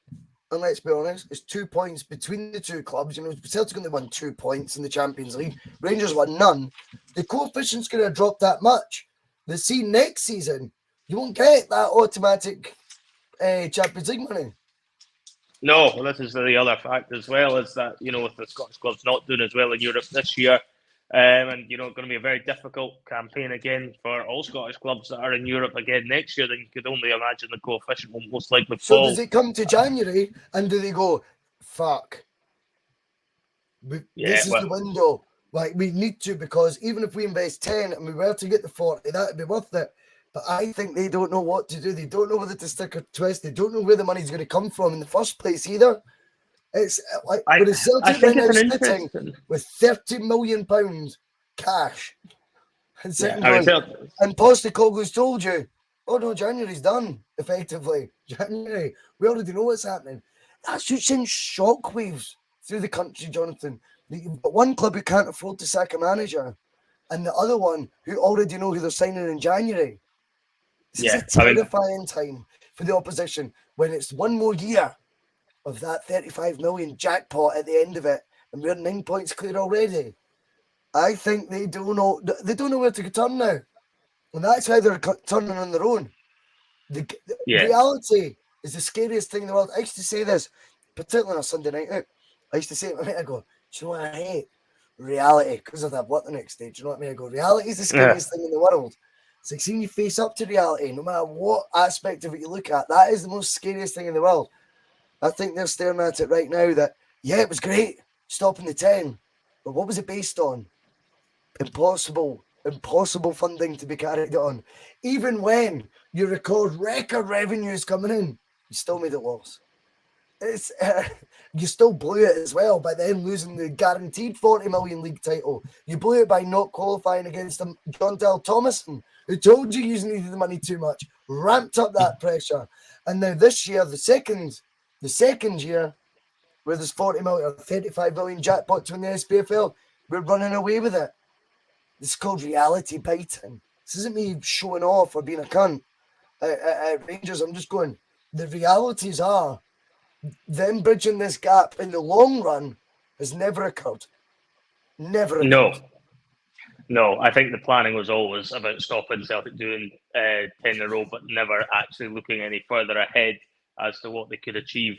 and let's be honest, it's 2 points between the two clubs. Celtic only won 2 points in the Champions League. Rangers won none. The coefficient's going to drop that much. Next season, you won't get that automatic Champions League money. No, well, this is the other fact as well, is that, with the Scottish clubs not doing as well in Europe this year, and, going to be a very difficult campaign again for all Scottish clubs that are in Europe again next year, then you could only imagine the coefficient will most likely fall. So does it come to January and do they go, fuck, this is the window, like we need to, because even if we invest 10 and we were to get the 40, that would be worth it. But I think they don't know what to do. They don't know whether to stick or twist. They don't know where the money's going to come from in the first place either. It's like with Celtic right now sitting with £30 million cash. And and Postecoglou's told you, oh no, January's done, effectively. January, we already know what's happening. That should send shockwaves through the country, Jonathan. You've got one club who can't afford to sack a manager, and the other one who already know who they're signing in January. This is a terrifying time for the opposition when it's one more year of that 35 million jackpot at the end of it, and we're 9 points clear already. I think they don't know where to turn now, and that's how they're turning on their own. The reality is the scariest thing in the world. I used to say this, particularly on a Sunday night out. I used to say it a minute ago, do you know what I hate? Reality, because I'd have work the next day. Do you know what I mean? I go, reality is the scariest thing in the world. It's like seeing you face up to reality, no matter what aspect of it you look at. That is the most scariest thing in the world. I think they're staring at it right now that, it was great, stopping the 10. But what was it based on? Impossible funding to be carried on. Even when you record revenues coming in, you still made it worse. You still blew it as well by then losing the guaranteed 40 million league title. You blew it by not qualifying against John Dale Thomason, who told you needed the money too much, ramped up that pressure. And now this year, the second year, where there's 40 million or 35 million jackpot to win the SPFL, we're running away with it. It's called reality biting. This isn't me showing off or being a cunt at Rangers. I'm just going, the realities are, them bridging this gap in the long run has never occurred. Never occurred. No, I think the planning was always about stopping Celtic doing 10 in a row, but never actually looking any further ahead as to what they could achieve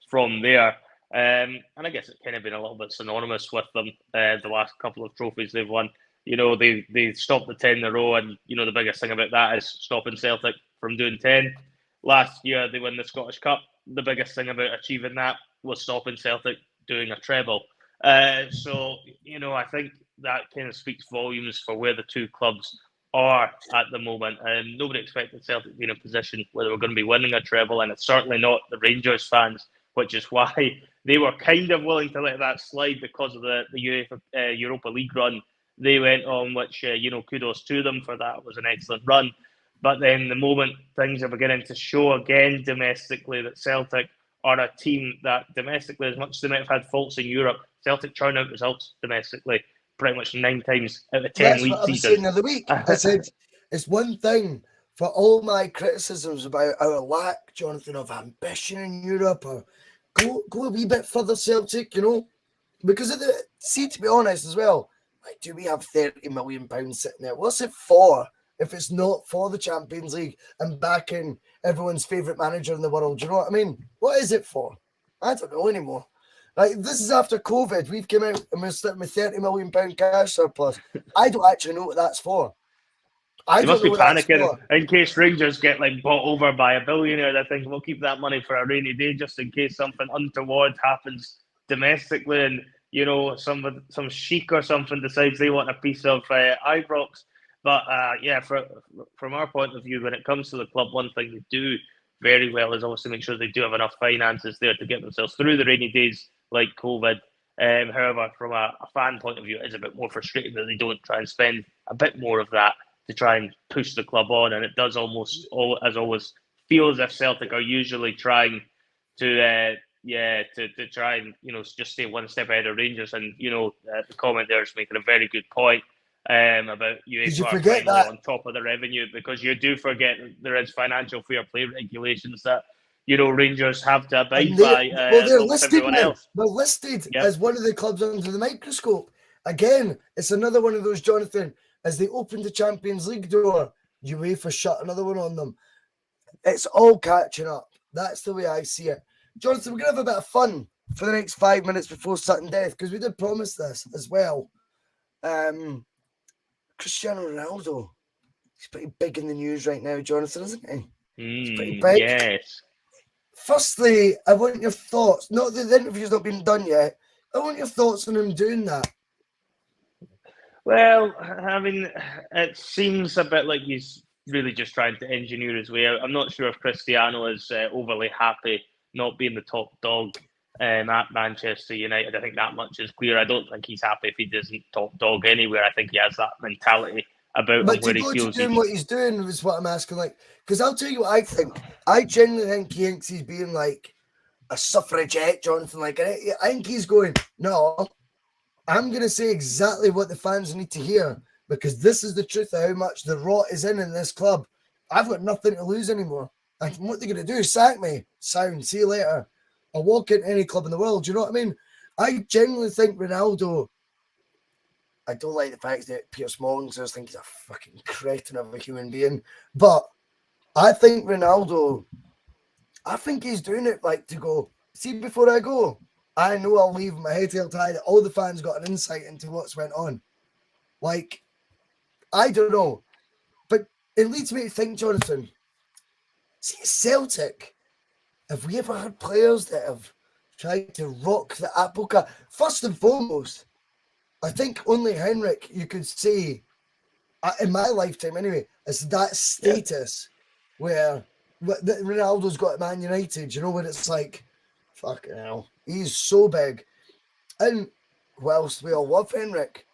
from there. And I guess it's kind of been a little bit synonymous with them, the last couple of trophies they've won. You know, they stopped the 10 in a row, and, you know, the biggest thing about that is stopping Celtic from doing 10. Last year, they won the Scottish Cup. The biggest thing about achieving that was stopping Celtic doing a treble. So, you know, I think that kind of speaks volumes for where the two clubs are at the moment. And nobody expected Celtic to be in a position where they were going to be winning a treble, and it's certainly not the Rangers fans, which is why they were kind of willing to let that slide because of the UEFA Europa League run they went on, which, you know, kudos to them for that. It was an excellent run. But then the moment things are beginning to show again domestically that Celtic are a team that domestically, as much as they might have had faults in Europe, Celtic churn out results domestically pretty much 9 times out of 10 That's league what I was seasons. saying the other week. I said, it's one thing for all my criticisms about our lack, Jonathan, of ambition in Europe, or go a wee bit further, Celtic, you know, because of the, see, to be honest as well, like, do we have £30 million sitting there? What's it for if it's not for the Champions League and backing everyone's favourite manager in the world? Do you know what I mean? What is it for? I don't know anymore. Like, this is after COVID. We've come out and we're sitting with £30 million cash surplus. I don't actually know what that's for. They must be panicking in case Rangers get like bought over by a billionaire. They think we'll keep that money for a rainy day just in case something untoward happens domestically, and, you know, some sheik or something decides they want a piece of Ibrox. But yeah, from our point of view, when it comes to the club, one thing they do very well is obviously make sure they do have enough finances there to get themselves through the rainy days like COVID. However, from a fan point of view, it's a bit more frustrating that they don't try and spend a bit more of that to try and push the club on. And it does almost, as always, feel as if Celtic are usually trying to try and, you know, just stay one step ahead of Rangers. And, you know, the comment there is making a very good point about UEFA finally on top of the revenue, because you do forget there is financial fair play regulations that, you know, Rangers have to abide by. They're listed now. They're listed Yep. as one of the clubs under the microscope. Again, it's another one of those, Jonathan, as they opened the Champions League door, UEFA shut another one on them. It's all catching up. That's the way I see it. Jonathan, we're going to have a bit of fun for the next 5 minutes before Sutton Death, because we did promise this as well. Cristiano Ronaldo, he's pretty big in the news right now, Jonathan, isn't he? He's pretty big. Yes. Firstly, I want your thoughts. Not that the interview's not been done yet. I want your thoughts on him doing that. Well, I mean, it seems a bit like he's really just trying to engineer his way out. I'm not sure if Cristiano is overly happy not being the top dog at Manchester United. I think that much is clear. I don't think he's happy if he isn't top dog anywhere. I think he has that mentality about him where he feels doing what he's doing is what I'm asking. Like, because I'll tell you what I think. I genuinely think he thinks he's being like a suffragette, Jonathan. Like, I think he's going, no, I'm going to say exactly what the fans need to hear, because this is the truth of how much the rot is in this club. I've got nothing to lose anymore. And what they're going to do is sack me. Sound, see you later. I'll walk into any club in the world. Do you know what I mean? I genuinely think Ronaldo, I don't like the fact that Peter Smallings, I just think he's a fucking cretin of a human being. But I think Ronaldo, I think he's doing it like to go, see, before I go, I know I'll leave my head held high that all the fans got an insight into what's went on. Like, I don't know. But it leads me to think, Jonathan, see, Celtic, have we ever had players that have tried to rock the apple cart? First and foremost, I think only Henrik, you could say, in my lifetime anyway, is that status where Ronaldo's got at Man United, you know, when it's like, fucking hell, he's so big. And whilst we all love Henrik,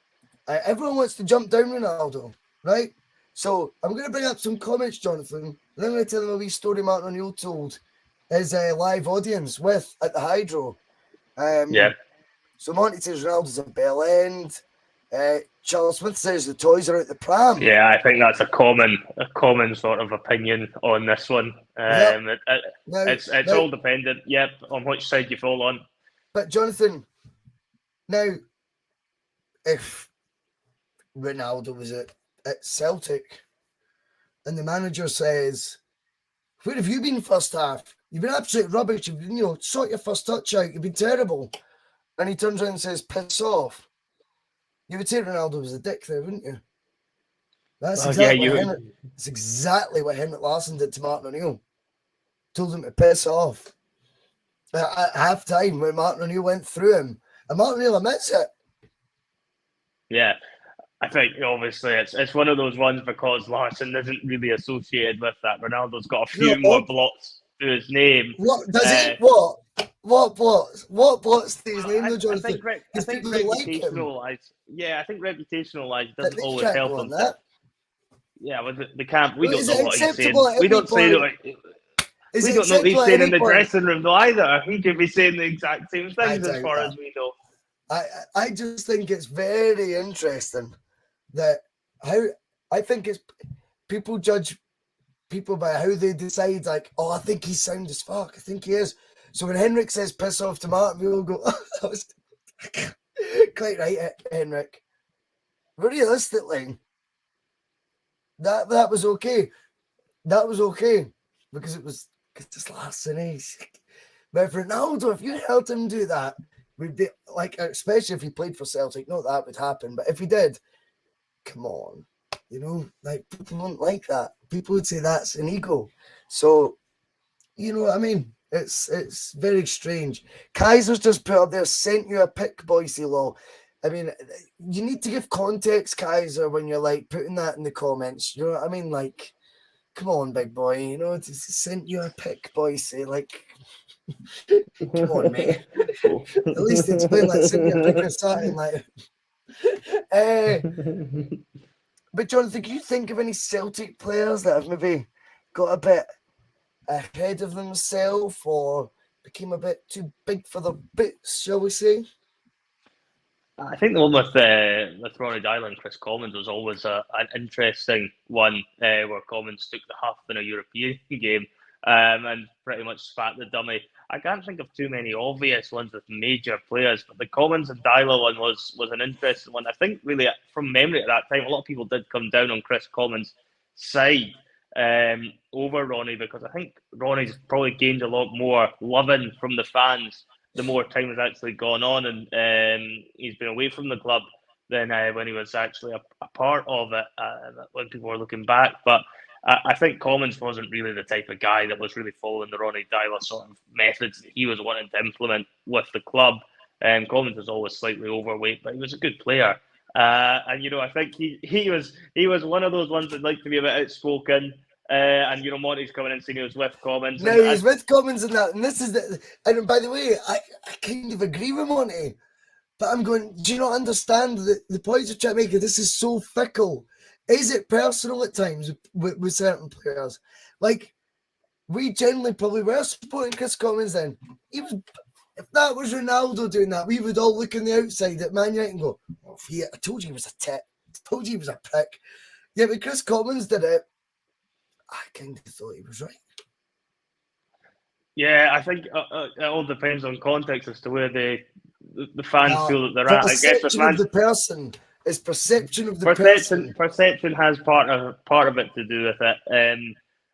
everyone wants to jump down Ronaldo, right? So I'm going to bring up some comments, Jonathan, and I'm going to tell them a wee story Martin O'Neill told his live audience at the Hydro. So Monty says Ronaldo's a bell end. Charles Smith says the toys are out the pram. Yeah, I think that's a common sort of opinion on this one. Yep. It's all dependent, on which side you fall on. But Jonathan, now, if Ronaldo was at Celtic and the manager says, "Where have you been first half? You've been absolute rubbish. You've been, sort your first touch out. You've been terrible." And he turns around and says, "Piss off." You would say Ronaldo was a dick there, wouldn't you? That's exactly what Henrik Larsson did to Martin O'Neill. Told him to piss off. At half time when Martin O'Neill went through him. And Martin O'Neill admits it. Yeah. I think obviously it's one of those ones because Larsson isn't really associated with that. Ronaldo's got a few more blots to his name. What does it? What blots? What blots to his name, though, Jonathan? I think reputational wise, I think reputational wise doesn't always help him. With the camp, we don't know what he's saying. We don't say that. We don't know what he's saying in the dressing room though either. He could be saying the exact same things as far as we know. I just think it's very interesting that I think it's people judge people by how they decide, like, oh, I think he's sound as fuck. I think he is. So when Henrik says piss off to Martin, we all go, oh, that was quite right, Henrik. But realistically, that was okay. That was okay because it's Larsson. But for Ronaldo, if you helped him do that, we'd be like, especially if he played for Celtic, not that would happen, but if he did, come on, like people wouldn't like that. People would say that's an ego. So, you know what I mean? It's very strange. Kaiser's just put up there, sent you a pic, Bhoycie Law. I mean, you need to give context, Kaiser, when you're like putting that in the comments. You know what I mean? Like, come on, big boy. Sent you a pic, Bhoycie. Like, come on, mate. At least explain that. Sent you a pic of Sutton, like. But Jonathan, can you think of any Celtic players that have maybe got a bit ahead of themselves or became a bit too big for their boots, shall we say? I think the one with Ronnie Dylan and Chris Commons was always an interesting one, where Commons took the half in a European game and pretty much spat the dummy. I can't think of too many obvious ones with major players, but the Commons and Dylan one was an interesting one. I think really from memory at that time, a lot of people did come down on Chris Commons' side over Ronnie, because I think Ronnie's probably gained a lot more loving from the fans the more time has actually gone on, and he's been away from the club than when he was actually a part of it when people were looking back. But I think Commons wasn't really the type of guy that was really following the Ronnie Dyla sort of methods that he was wanting to implement with the club. Commons was always slightly overweight, but he was a good player. And I think he was one of those ones that liked to be a bit outspoken. And Monty's coming in saying he was with Commons. No, he's with Commons and that. And this is and by the way, I kind of agree with Monty. But I'm going, do you not understand the points you're trying to make? This is so fickle. Is it personal at times with certain players? Like, we generally probably were supporting Chris Commons then. If that was Ronaldo doing that, we would all look on the outside at Man United and go, oh, yeah, I told you he was a tit. I told you he was a prick. Yeah, but Chris Commons did it. I kind of thought he was right. Yeah, I think it all depends on context as to where the fans feel that they're at. I guess with of the person. It's perception of the person. Perception has part of it to do with it.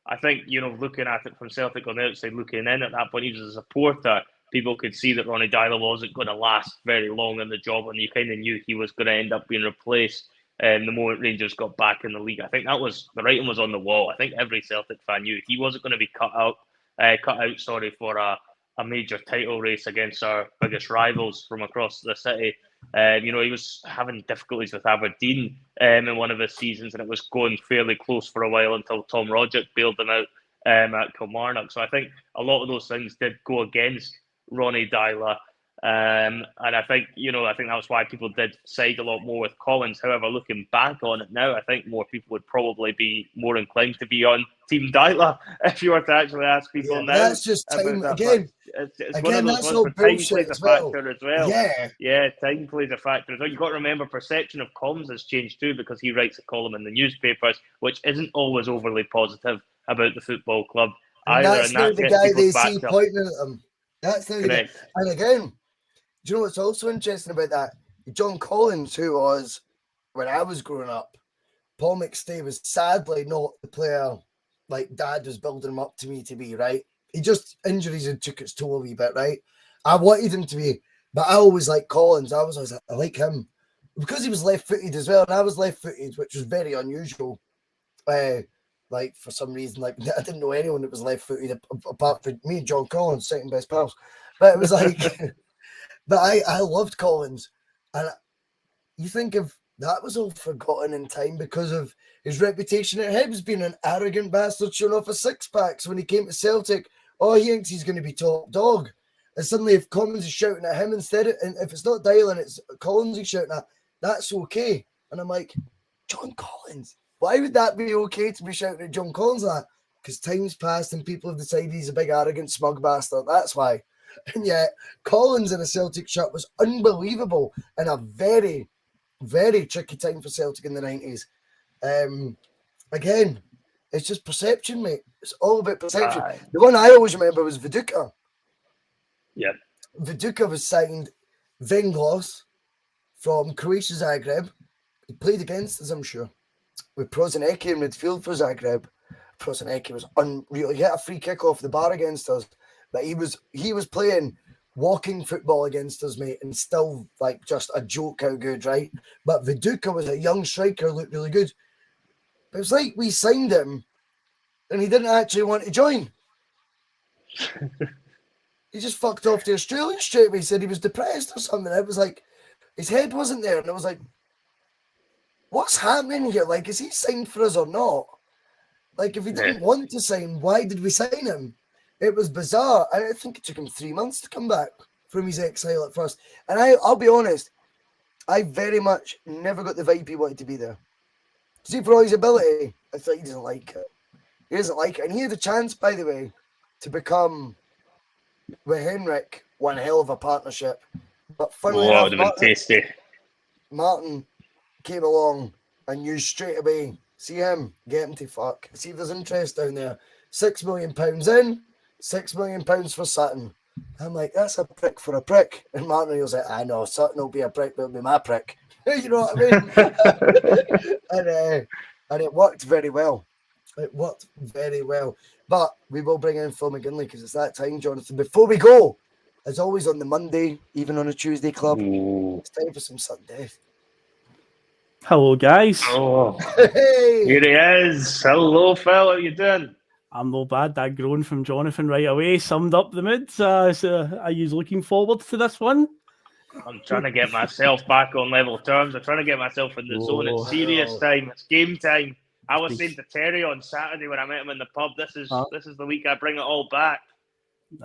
I think, looking at it from Celtic on the outside, looking in at that point, even as a supporter, people could see that Ronnie Dyla wasn't going to last very long in the job, and you kind of knew he was going to end up being replaced the moment Rangers got back in the league. I think the writing was on the wall. I think every Celtic fan knew he wasn't going to be cut out for a major title race against our biggest rivals from across the city. He was having difficulties with Aberdeen in one of his seasons, and it was going fairly close for a while until Tom Rodgick bailed him out at Kilmarnock. So I think a lot of those things did go against Ronnie Dyla. And I think, I think that's why people did side a lot more with Collins. However, looking back on it now, I think more people would probably be more inclined to be on Team Dyla if you were to actually ask people Yeah, now that's just time. about that. Again, It's one of those that's ones all where time bullshit plays a as well. factor as well. Yeah. Yeah, time plays a factor as well. You've got to remember, perception of Collins has changed too, because he writes a column in the newspapers, which isn't always overly positive about the football club And either. that's And now that the gets guy they people's see backs up. pointing at them. That's now the guy. Correct. And again, do you know what's also interesting about that? John Collins, who was, when I was growing up, Paul McStay was sadly not the player like Dad was building him up to me to be, right? He just, injuries had took its toll a wee bit, right? I wanted him to be, but I always like Collins. I was always like, I like him. Because he was left-footed as well, and I was left-footed, which was very unusual. Like, for some reason, like, I didn't know anyone that was left-footed apart from me and John Collins, second best pals. But it was like, but I loved Collins. And you think of that was all forgotten in time because of his reputation at Hibs being an arrogant bastard showing off a six-pack. So when he came to Celtic, he thinks he's going to be top dog. And suddenly if Collins is shouting at him instead, and if it's not Dylan, it's Collins he's shouting at, that's okay. And I'm like, John Collins? Why would that be okay to be shouting at John Collins like that? Because time's passed and people have decided he's a big, arrogant, smug bastard. That's why. And yet, Collins in a Celtic shirt was unbelievable and a very, very tricky time for Celtic in the 90s. Again, it's just perception, mate. It's all about perception. The one I always remember was Viduka. Yeah. Viduka was signed Venglos from Croatia Zagreb. He played against us, I'm sure, with Prosinecki in midfield for Zagreb. Prosinecki was unreal. He hit a free kick off the bar against us, but he was playing walking football against us, mate, and still like just a joke how good, right? But Viduka was a young striker, looked really good. But it was like we signed him and he didn't actually want to join. He just fucked off to Australia straight away. He said he was depressed or something. It was like his head wasn't there, and I was like, what's happening here? Like, is he signed for us or not? Like, if he didn't want to sign, why did we sign him? It was bizarre. And I think it took him 3 months to come back from his exile at first. And I'll be honest, I very much never got the vibe he wanted to be there. See, for all his ability, I thought he doesn't like it. He doesn't like it. And he had a chance, by the way, to become, with Henrik, one hell of a partnership. But funnily enough, tasty. Martin came along and used straight away. See him, get him to fuck. See if there's interest down there. £6 million in, £6 million for Sutton. I'm like, that's a prick for a prick. And Martin was like, I know, Sutton will be a prick, but it'll be my prick. You know what I mean? and it worked very well. It worked very well. But we will bring in Phil McGinley because it's that time, Jonathan. Before we go, as always on the Monday, even on a Tuesday club, it's time for some Sutton Death. Hello, guys. Oh, Hey! here he is. Hello, Phil. How you doing? I'm no bad. That groan from Jonathan right away summed up the mood. So are you looking forward to this one? I'm trying to get myself back on level terms. I'm trying to get myself in the zone. It's serious time. It's game time. I was saying to Terry on Saturday when I met him in the pub, this is the week I bring it all back.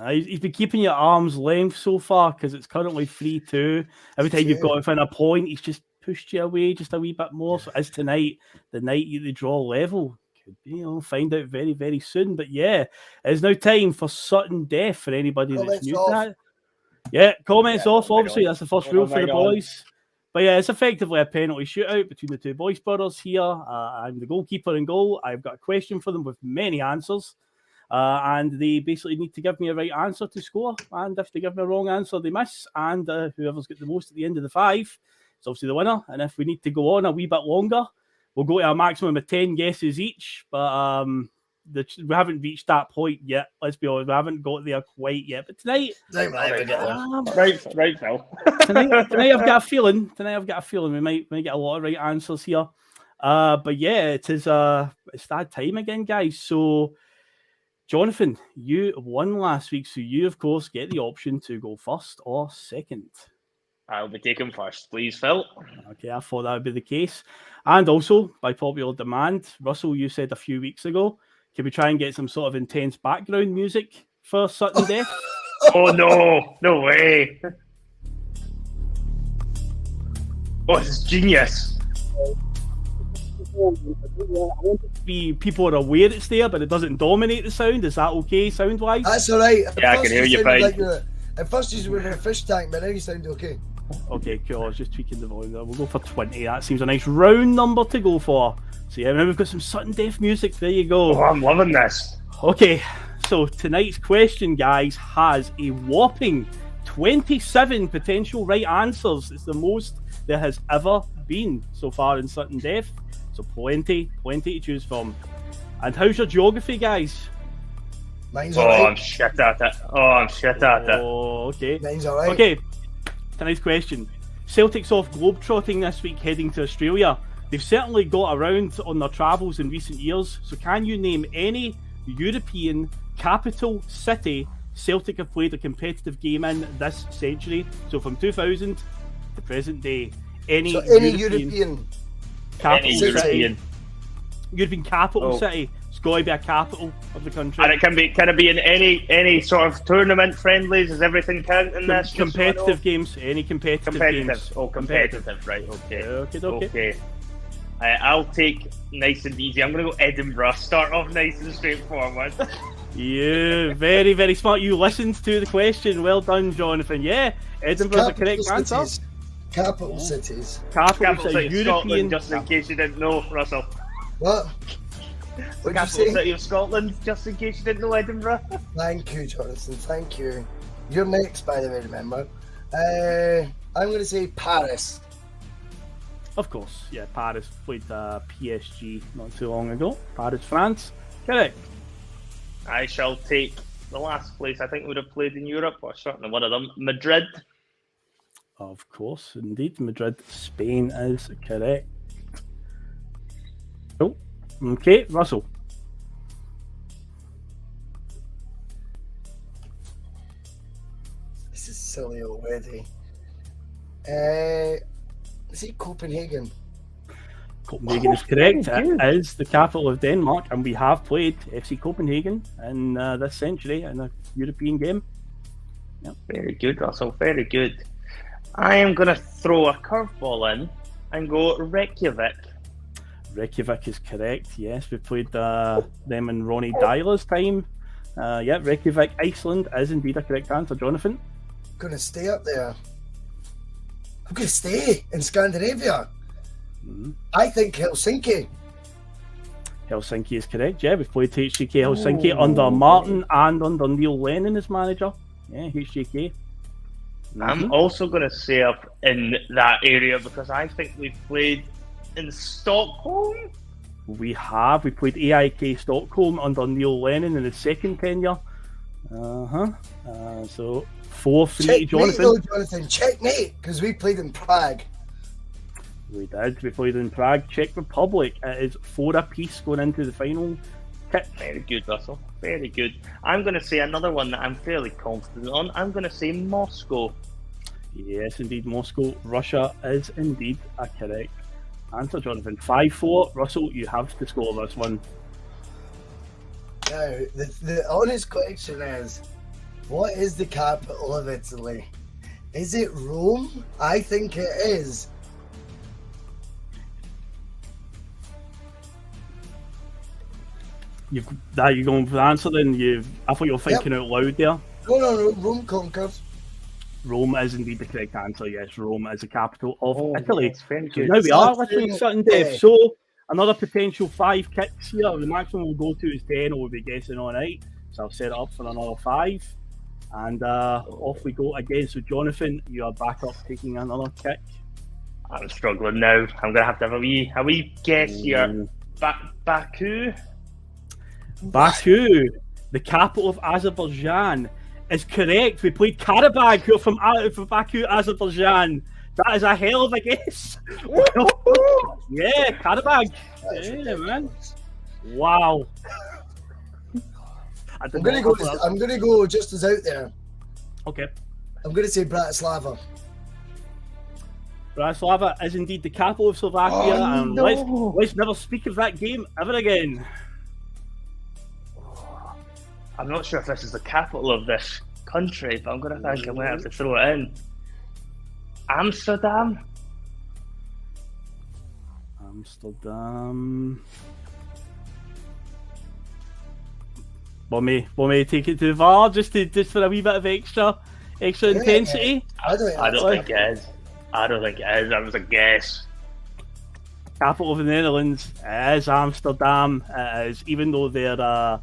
He's been keeping you at arm's length so far because it's currently 3-2. Every time you've got within a point, he's just pushed you away just a wee bit more. So as tonight, the night you draw level, could be, find out very, very soon. But yeah, it's now time for Sutton Death for anybody that's new to that. Yeah, comments off. Obviously, that's the first rule for the boys. But yeah, it's effectively a penalty shootout between the two Bhoycie brothers here. I'm the goalkeeper in goal. I've got a question for them with many answers. And they basically need to give me a right answer to score. And if they give me a wrong answer, they miss. And whoever's got the most at the end of the 5 is obviously the winner. And if we need to go on a wee bit longer, we'll go to a maximum of 10 guesses each. But we haven't reached that point yet. Let's be honest, we haven't got there quite yet. But tonight, right, Phil. tonight I've got a feeling. We might get a lot of right answers here. But yeah, it's that time again, guys. So, Jonathan, you won last week, so you of course get the option to go first or second. I'll be taking first, please, Phil. Okay, I thought that would be the case. And also, by popular demand, Russell, you said a few weeks ago, can we try and get some sort of intense background music for Sutton Death? Oh, no way. Oh, it's genius. People are aware it's there, but it doesn't dominate the sound. Is that okay, sound-wise? That's all right. Yeah, I can hear you fine. At first you were in a fish tank, but now you sound okay. Okay, cool. I was just tweaking the volume there. We'll go for 20. That seems a nice round number to go for. So yeah, now we've got some Sutton Death music. There you go. Oh, I'm loving this. Okay, so tonight's question, guys, has a whopping 27 potential right answers. It's the most there has ever been so far in Sutton Death. So plenty to choose from. And how's your geography, guys? Mine's alright. I'm shit at it. Oh, okay. Mine's alright. Okay, tonight's question. Celtic's off globetrotting this week heading to Australia. They've certainly got around on their travels in recent years, so can you name any European capital city Celtic have played a competitive game in this century? So from 2000 to present day. Any European capital city. European capital city. It's got to be a capital of the country. And can it be in any sort of tournament friendlies? Does everything count in this? Competitive games. Any competitive games. Oh, competitive. Right. Okay. Okay. I'll take nice and easy. I'm going to go Edinburgh. Start off nice and straightforward. Yeah, very, very smart. You listened to the question. Well done, Jonathan. Yeah, Edinburgh's a correct answer. Capital cities. Capital city. European. Scotland, just in case you didn't know, Russell. What? What'd you say? Capital city of Scotland, just in case you didn't know Edinburgh. Thank you, Jonathan. Thank you. You're next, by the way, remember. I'm going to say Paris. Of course, yeah, Paris played PSG not too long ago. Paris, France. Correct. I shall take the last place I think would have played in Europe, or certainly one of them, Madrid. Of course, indeed. Madrid, Spain is correct. Oh, okay, Russell. This is silly already. Is it Copenhagen? Copenhagen is correct. It is the capital of Denmark, and we have played FC Copenhagen in this century in a European game. Yep. Very good, Russell. Very good. I am going to throw a curveball in and go Reykjavik. Reykjavik is correct. Yes, we played them in Ronnie Dyler's time. Yeah, Reykjavik, Iceland is indeed a correct answer. Jonathan? I'm going to stay up there. I'm going to stay in Scandinavia. Mm-hmm. I think Helsinki. Helsinki is correct. Yeah, we've played HJK Helsinki under Martin and under Neil Lennon as manager. Yeah, HJK. Mm-hmm. I'm also going to say up in that area because I think we've played in Stockholm. We have. We played AIK Stockholm under Neil Lennon in his second tenure. So 4-3 Jonathan. Jonathan, checkmate, because we played in Prague. We did. We played in Prague, Czech Republic. It is 4 apiece going into the final kick. Very good, Russell. Very good. I'm going to say another one that I'm fairly confident on. I'm going to say Moscow. Yes, indeed, Moscow. Russia is indeed a correct answer, Jonathan. 5-4. Russell, you have to score this one. Now, the honest question is, what is the capital of Italy? Is it Rome? I think it is. You're going for the answer then? I thought you were thinking out loud there. No, Rome conquers. Rome is indeed the correct answer. Yes, Rome is the capital of Italy. Yes, very So good. now we are literally Sutton Death. So another potential 5 kicks here. The maximum we'll go to is 10, or we'll be guessing all night. So I'll set it up for another 5. And off we go again. So Jonathan, you are back up taking another kick. I'm struggling now. I'm going to have a wee guess here. Baku? Baku, the capital of Azerbaijan, is correct. We played Karabakh, who are from Baku, Azerbaijan. That is a hell of a guess. Yeah, Karabakh. Yeah, man. Wow. I'm gonna go just as out there. Okay. I'm gonna say Bratislava. Bratislava is indeed the capital of Slovakia, and let's never speak of that game ever again. I'm not sure if this is the capital of this country, but I'm going to think I might have to throw it in. Amsterdam? Amsterdam. Want me to take it to the VAR just for a wee bit of extra intensity? I don't think it is. I don't think it is. That was a guess. Capital of the Netherlands is Amsterdam. It is, even though their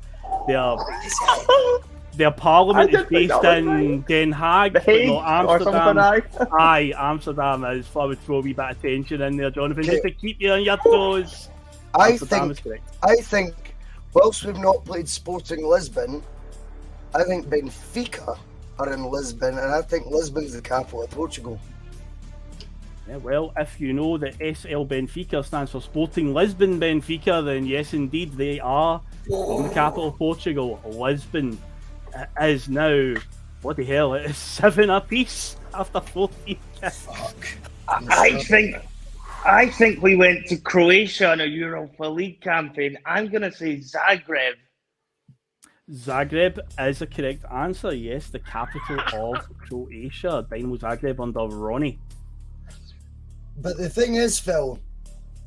parliament is based in Den Haag, but not Amsterdam. Aye, Amsterdam is. I would throw a wee bit of tension in there, Jonathan, just to keep you on your toes. I think, whilst we've not played Sporting Lisbon, I think Benfica are in Lisbon, and I think Lisbon's the capital of Portugal. Yeah, well, if you know that SL Benfica stands for Sporting Lisbon Benfica, then yes, indeed, they are from the capital of Portugal. Lisbon is now, what the hell, it is 7 apiece after 14. Fuck. I think we went to Croatia on a Europa League campaign. I'm going to say Zagreb. Zagreb is a correct answer, yes, the capital of Croatia. Dynamo Zagreb under Ronnie. But the thing is, Phil,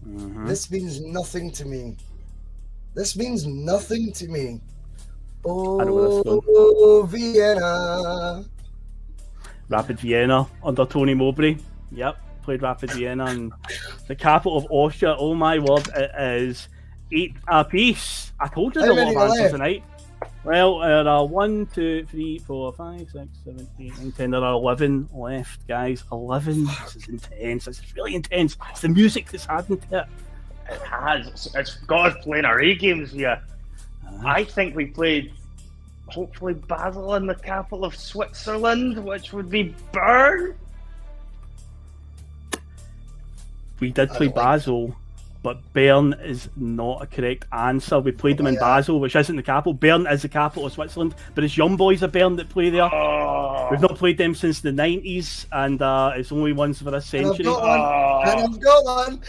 this means nothing to me. Oh, Vienna. Rapid Vienna under Tony Mowbray. Yep, played Rapid Vienna, and the capital of Austria. Oh my word, it is 8 apiece. I told you there were a lot of answers tonight. Well, there are 1, 2, 3, 4, 5, 6, 7, 8, 9, 10. There are 11 left, guys. 11. This is intense. This is really intense. It's the music that's adding to it. It has. It's got us playing our A games here. I think we played, hopefully, Basel in the capital of Switzerland, which would be Bern. We did play Basel, but Bern is not a correct answer. We played them in Basel, which isn't the capital. Bern is the capital of Switzerland, but it's young boys of Bern that play there. We've not played them since the 90s, and it's only once for a century. And I've got one.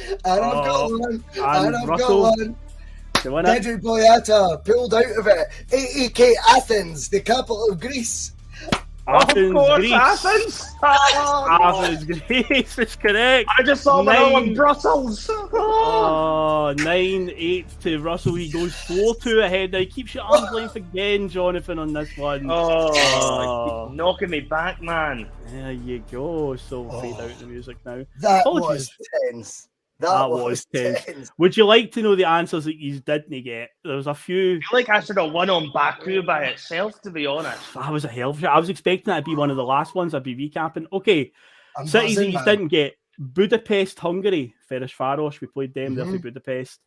Pedro Boyata pulled out of it. AEK Athens, the capital of Greece. Athens, Greece. Athens! Athens, Greece is correct. I just saw the one in Brussels. 9-8 to Russell. He goes 4-2 ahead now. He keeps your arm's length again, Jonathan, on this one. Knocking me back, man. There you go. So fade out the music now. That was tense. That was tense. Would you like to know the answers that you didn't get? There was a few. I feel like I should have won on Baku by itself, to be honest. That was a hell of a shot. I was expecting that to be one of the last ones I'd be recapping. Okay, cities that you didn't get. Budapest, Hungary, Ferencváros. We played them there for Budapest.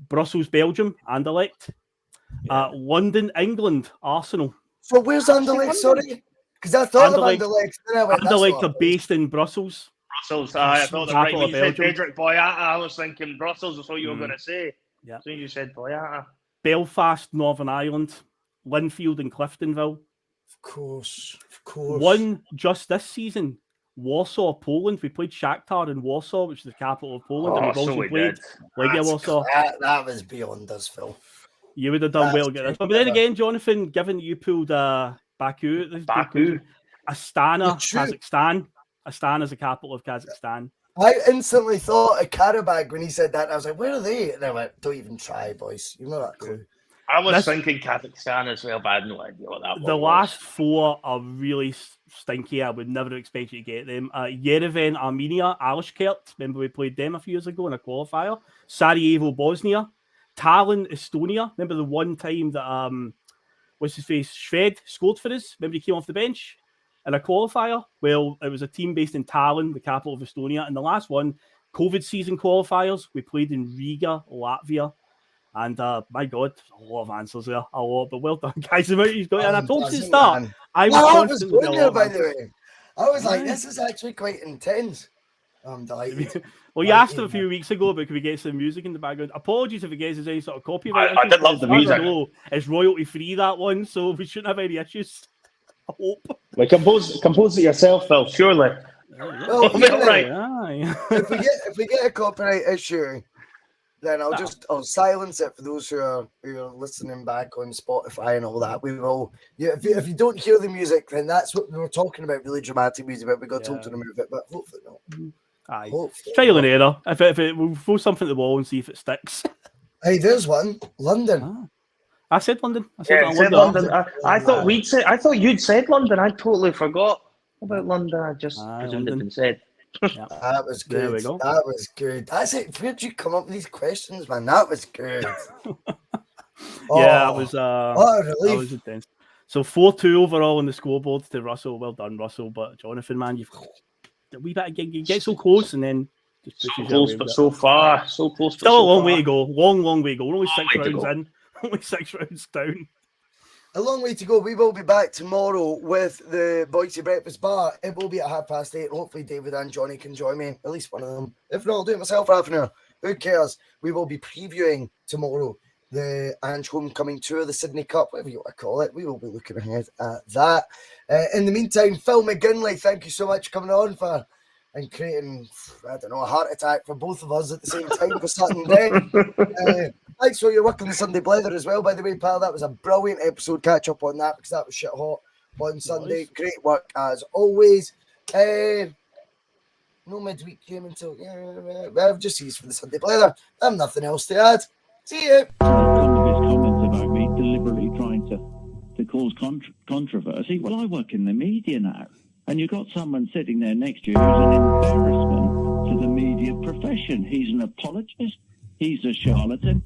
Brussels, Belgium, Anderlecht. London, England, Arsenal. So where's Anderlecht, sorry? Because I thought of Anderlecht. Anderlecht are based in Brussels. Brussels, I thought that right when you said Pedro Boyata, I was thinking Brussels is what you were going to say. Yeah. So you said Boyata. Belfast, Northern Ireland, Linfield and Cliftonville. Of course. One just this season, Warsaw, Poland. We played Shakhtar in Warsaw, which is the capital of Poland, and we've also played Legia Warsaw. That was beyond us, Phil. You would have done well to get this one. But then again, Jonathan, given you pulled Baku, Astana, Kazakhstan. Astana is the capital of Kazakhstan. I instantly thought of Karabakh when he said that. I was like, where are they? And I went, don't even try, boys. You've not that clue. I was thinking Kazakhstan as well, but I had no idea what that was. The last 4 are really stinky. I would never expect you to get them. Yerevan, Armenia, Alishkert. Remember we played them a few years ago in a qualifier. Sarajevo, Bosnia. Tallinn, Estonia. Remember the one time that what's his face? Shved scored for us. Remember he came off the bench in a qualifier? Well, it was a team based in Tallinn, the capital of Estonia. And the last one, COVID season qualifiers, we played in Riga, Latvia. And my God, a lot of answers there, a lot. But well done, guys. You've got it. And I told you to start. I was going there, by the way. I was like, this is actually quite intense. I'm delighted. Well, you asked a few weeks ago, but can we get some music in the background? Apologies if it gets any sort of copyright. I did love the music. It's royalty free, that one, so we shouldn't have any issues. I hope. Well, compose it yourself, Phil, surely. Well, right. if we get a copyright issue, then I'll silence it for those who are listening back on Spotify and all that. We will. Yeah, if you don't hear the music, then that's what we were talking about. Really dramatic music, but we got told to remove it. But hopefully not. Aye. Hopefully. Trial and error. If it we'll throw something at the wall and see if it sticks. Hey, there's one. London. I said London. I said, said London. I thought I thought you'd said London. I totally forgot about London. I just presumed it'd been said. Yeah. That was good. There we go. That was good. That's it. Where'd you come up with these questions, man? That was good. Yeah, that was what a relief. that was intense. So 4-2 overall on the scoreboard to Russell. Well done, Russell. But Jonathan, man, you've a wee bit. You get so close and then just pushes you away Close, but with it. so far. So close, but Still a so long far. way to go. Long way to go. We're only 6 way to rounds go. in. Only 6 rounds down. A long way to go. We will be back tomorrow with the Bhoycie Breakfast Bar. It will be at 8:30. Hopefully David and Johnny can join me. At least one of them. If not, I'll do it myself for half an hour. Who cares? We will be previewing tomorrow the Ange Homecoming Tour, the Sydney Cup, whatever you want to call it. We will be looking ahead at that. In the meantime, Phil McGinley, thank you so much for coming on and creating, I don't know, a heart attack for both of us at the same time for Sutton Death. Thanks for your work on the Sunday Blether as well, by the way, pal. That was a brilliant episode. Catch up on that because that was shit hot on Sunday. Nice. Great work as always. No midweek game until I've just used for the Sunday Blether. I have nothing else to add. See you. Some of his comments about me deliberately trying to cause controversy. Well, I work in the media now, and you've got someone sitting there next to you who's an embarrassment to the media profession. He's an apologist. He's a charlatan.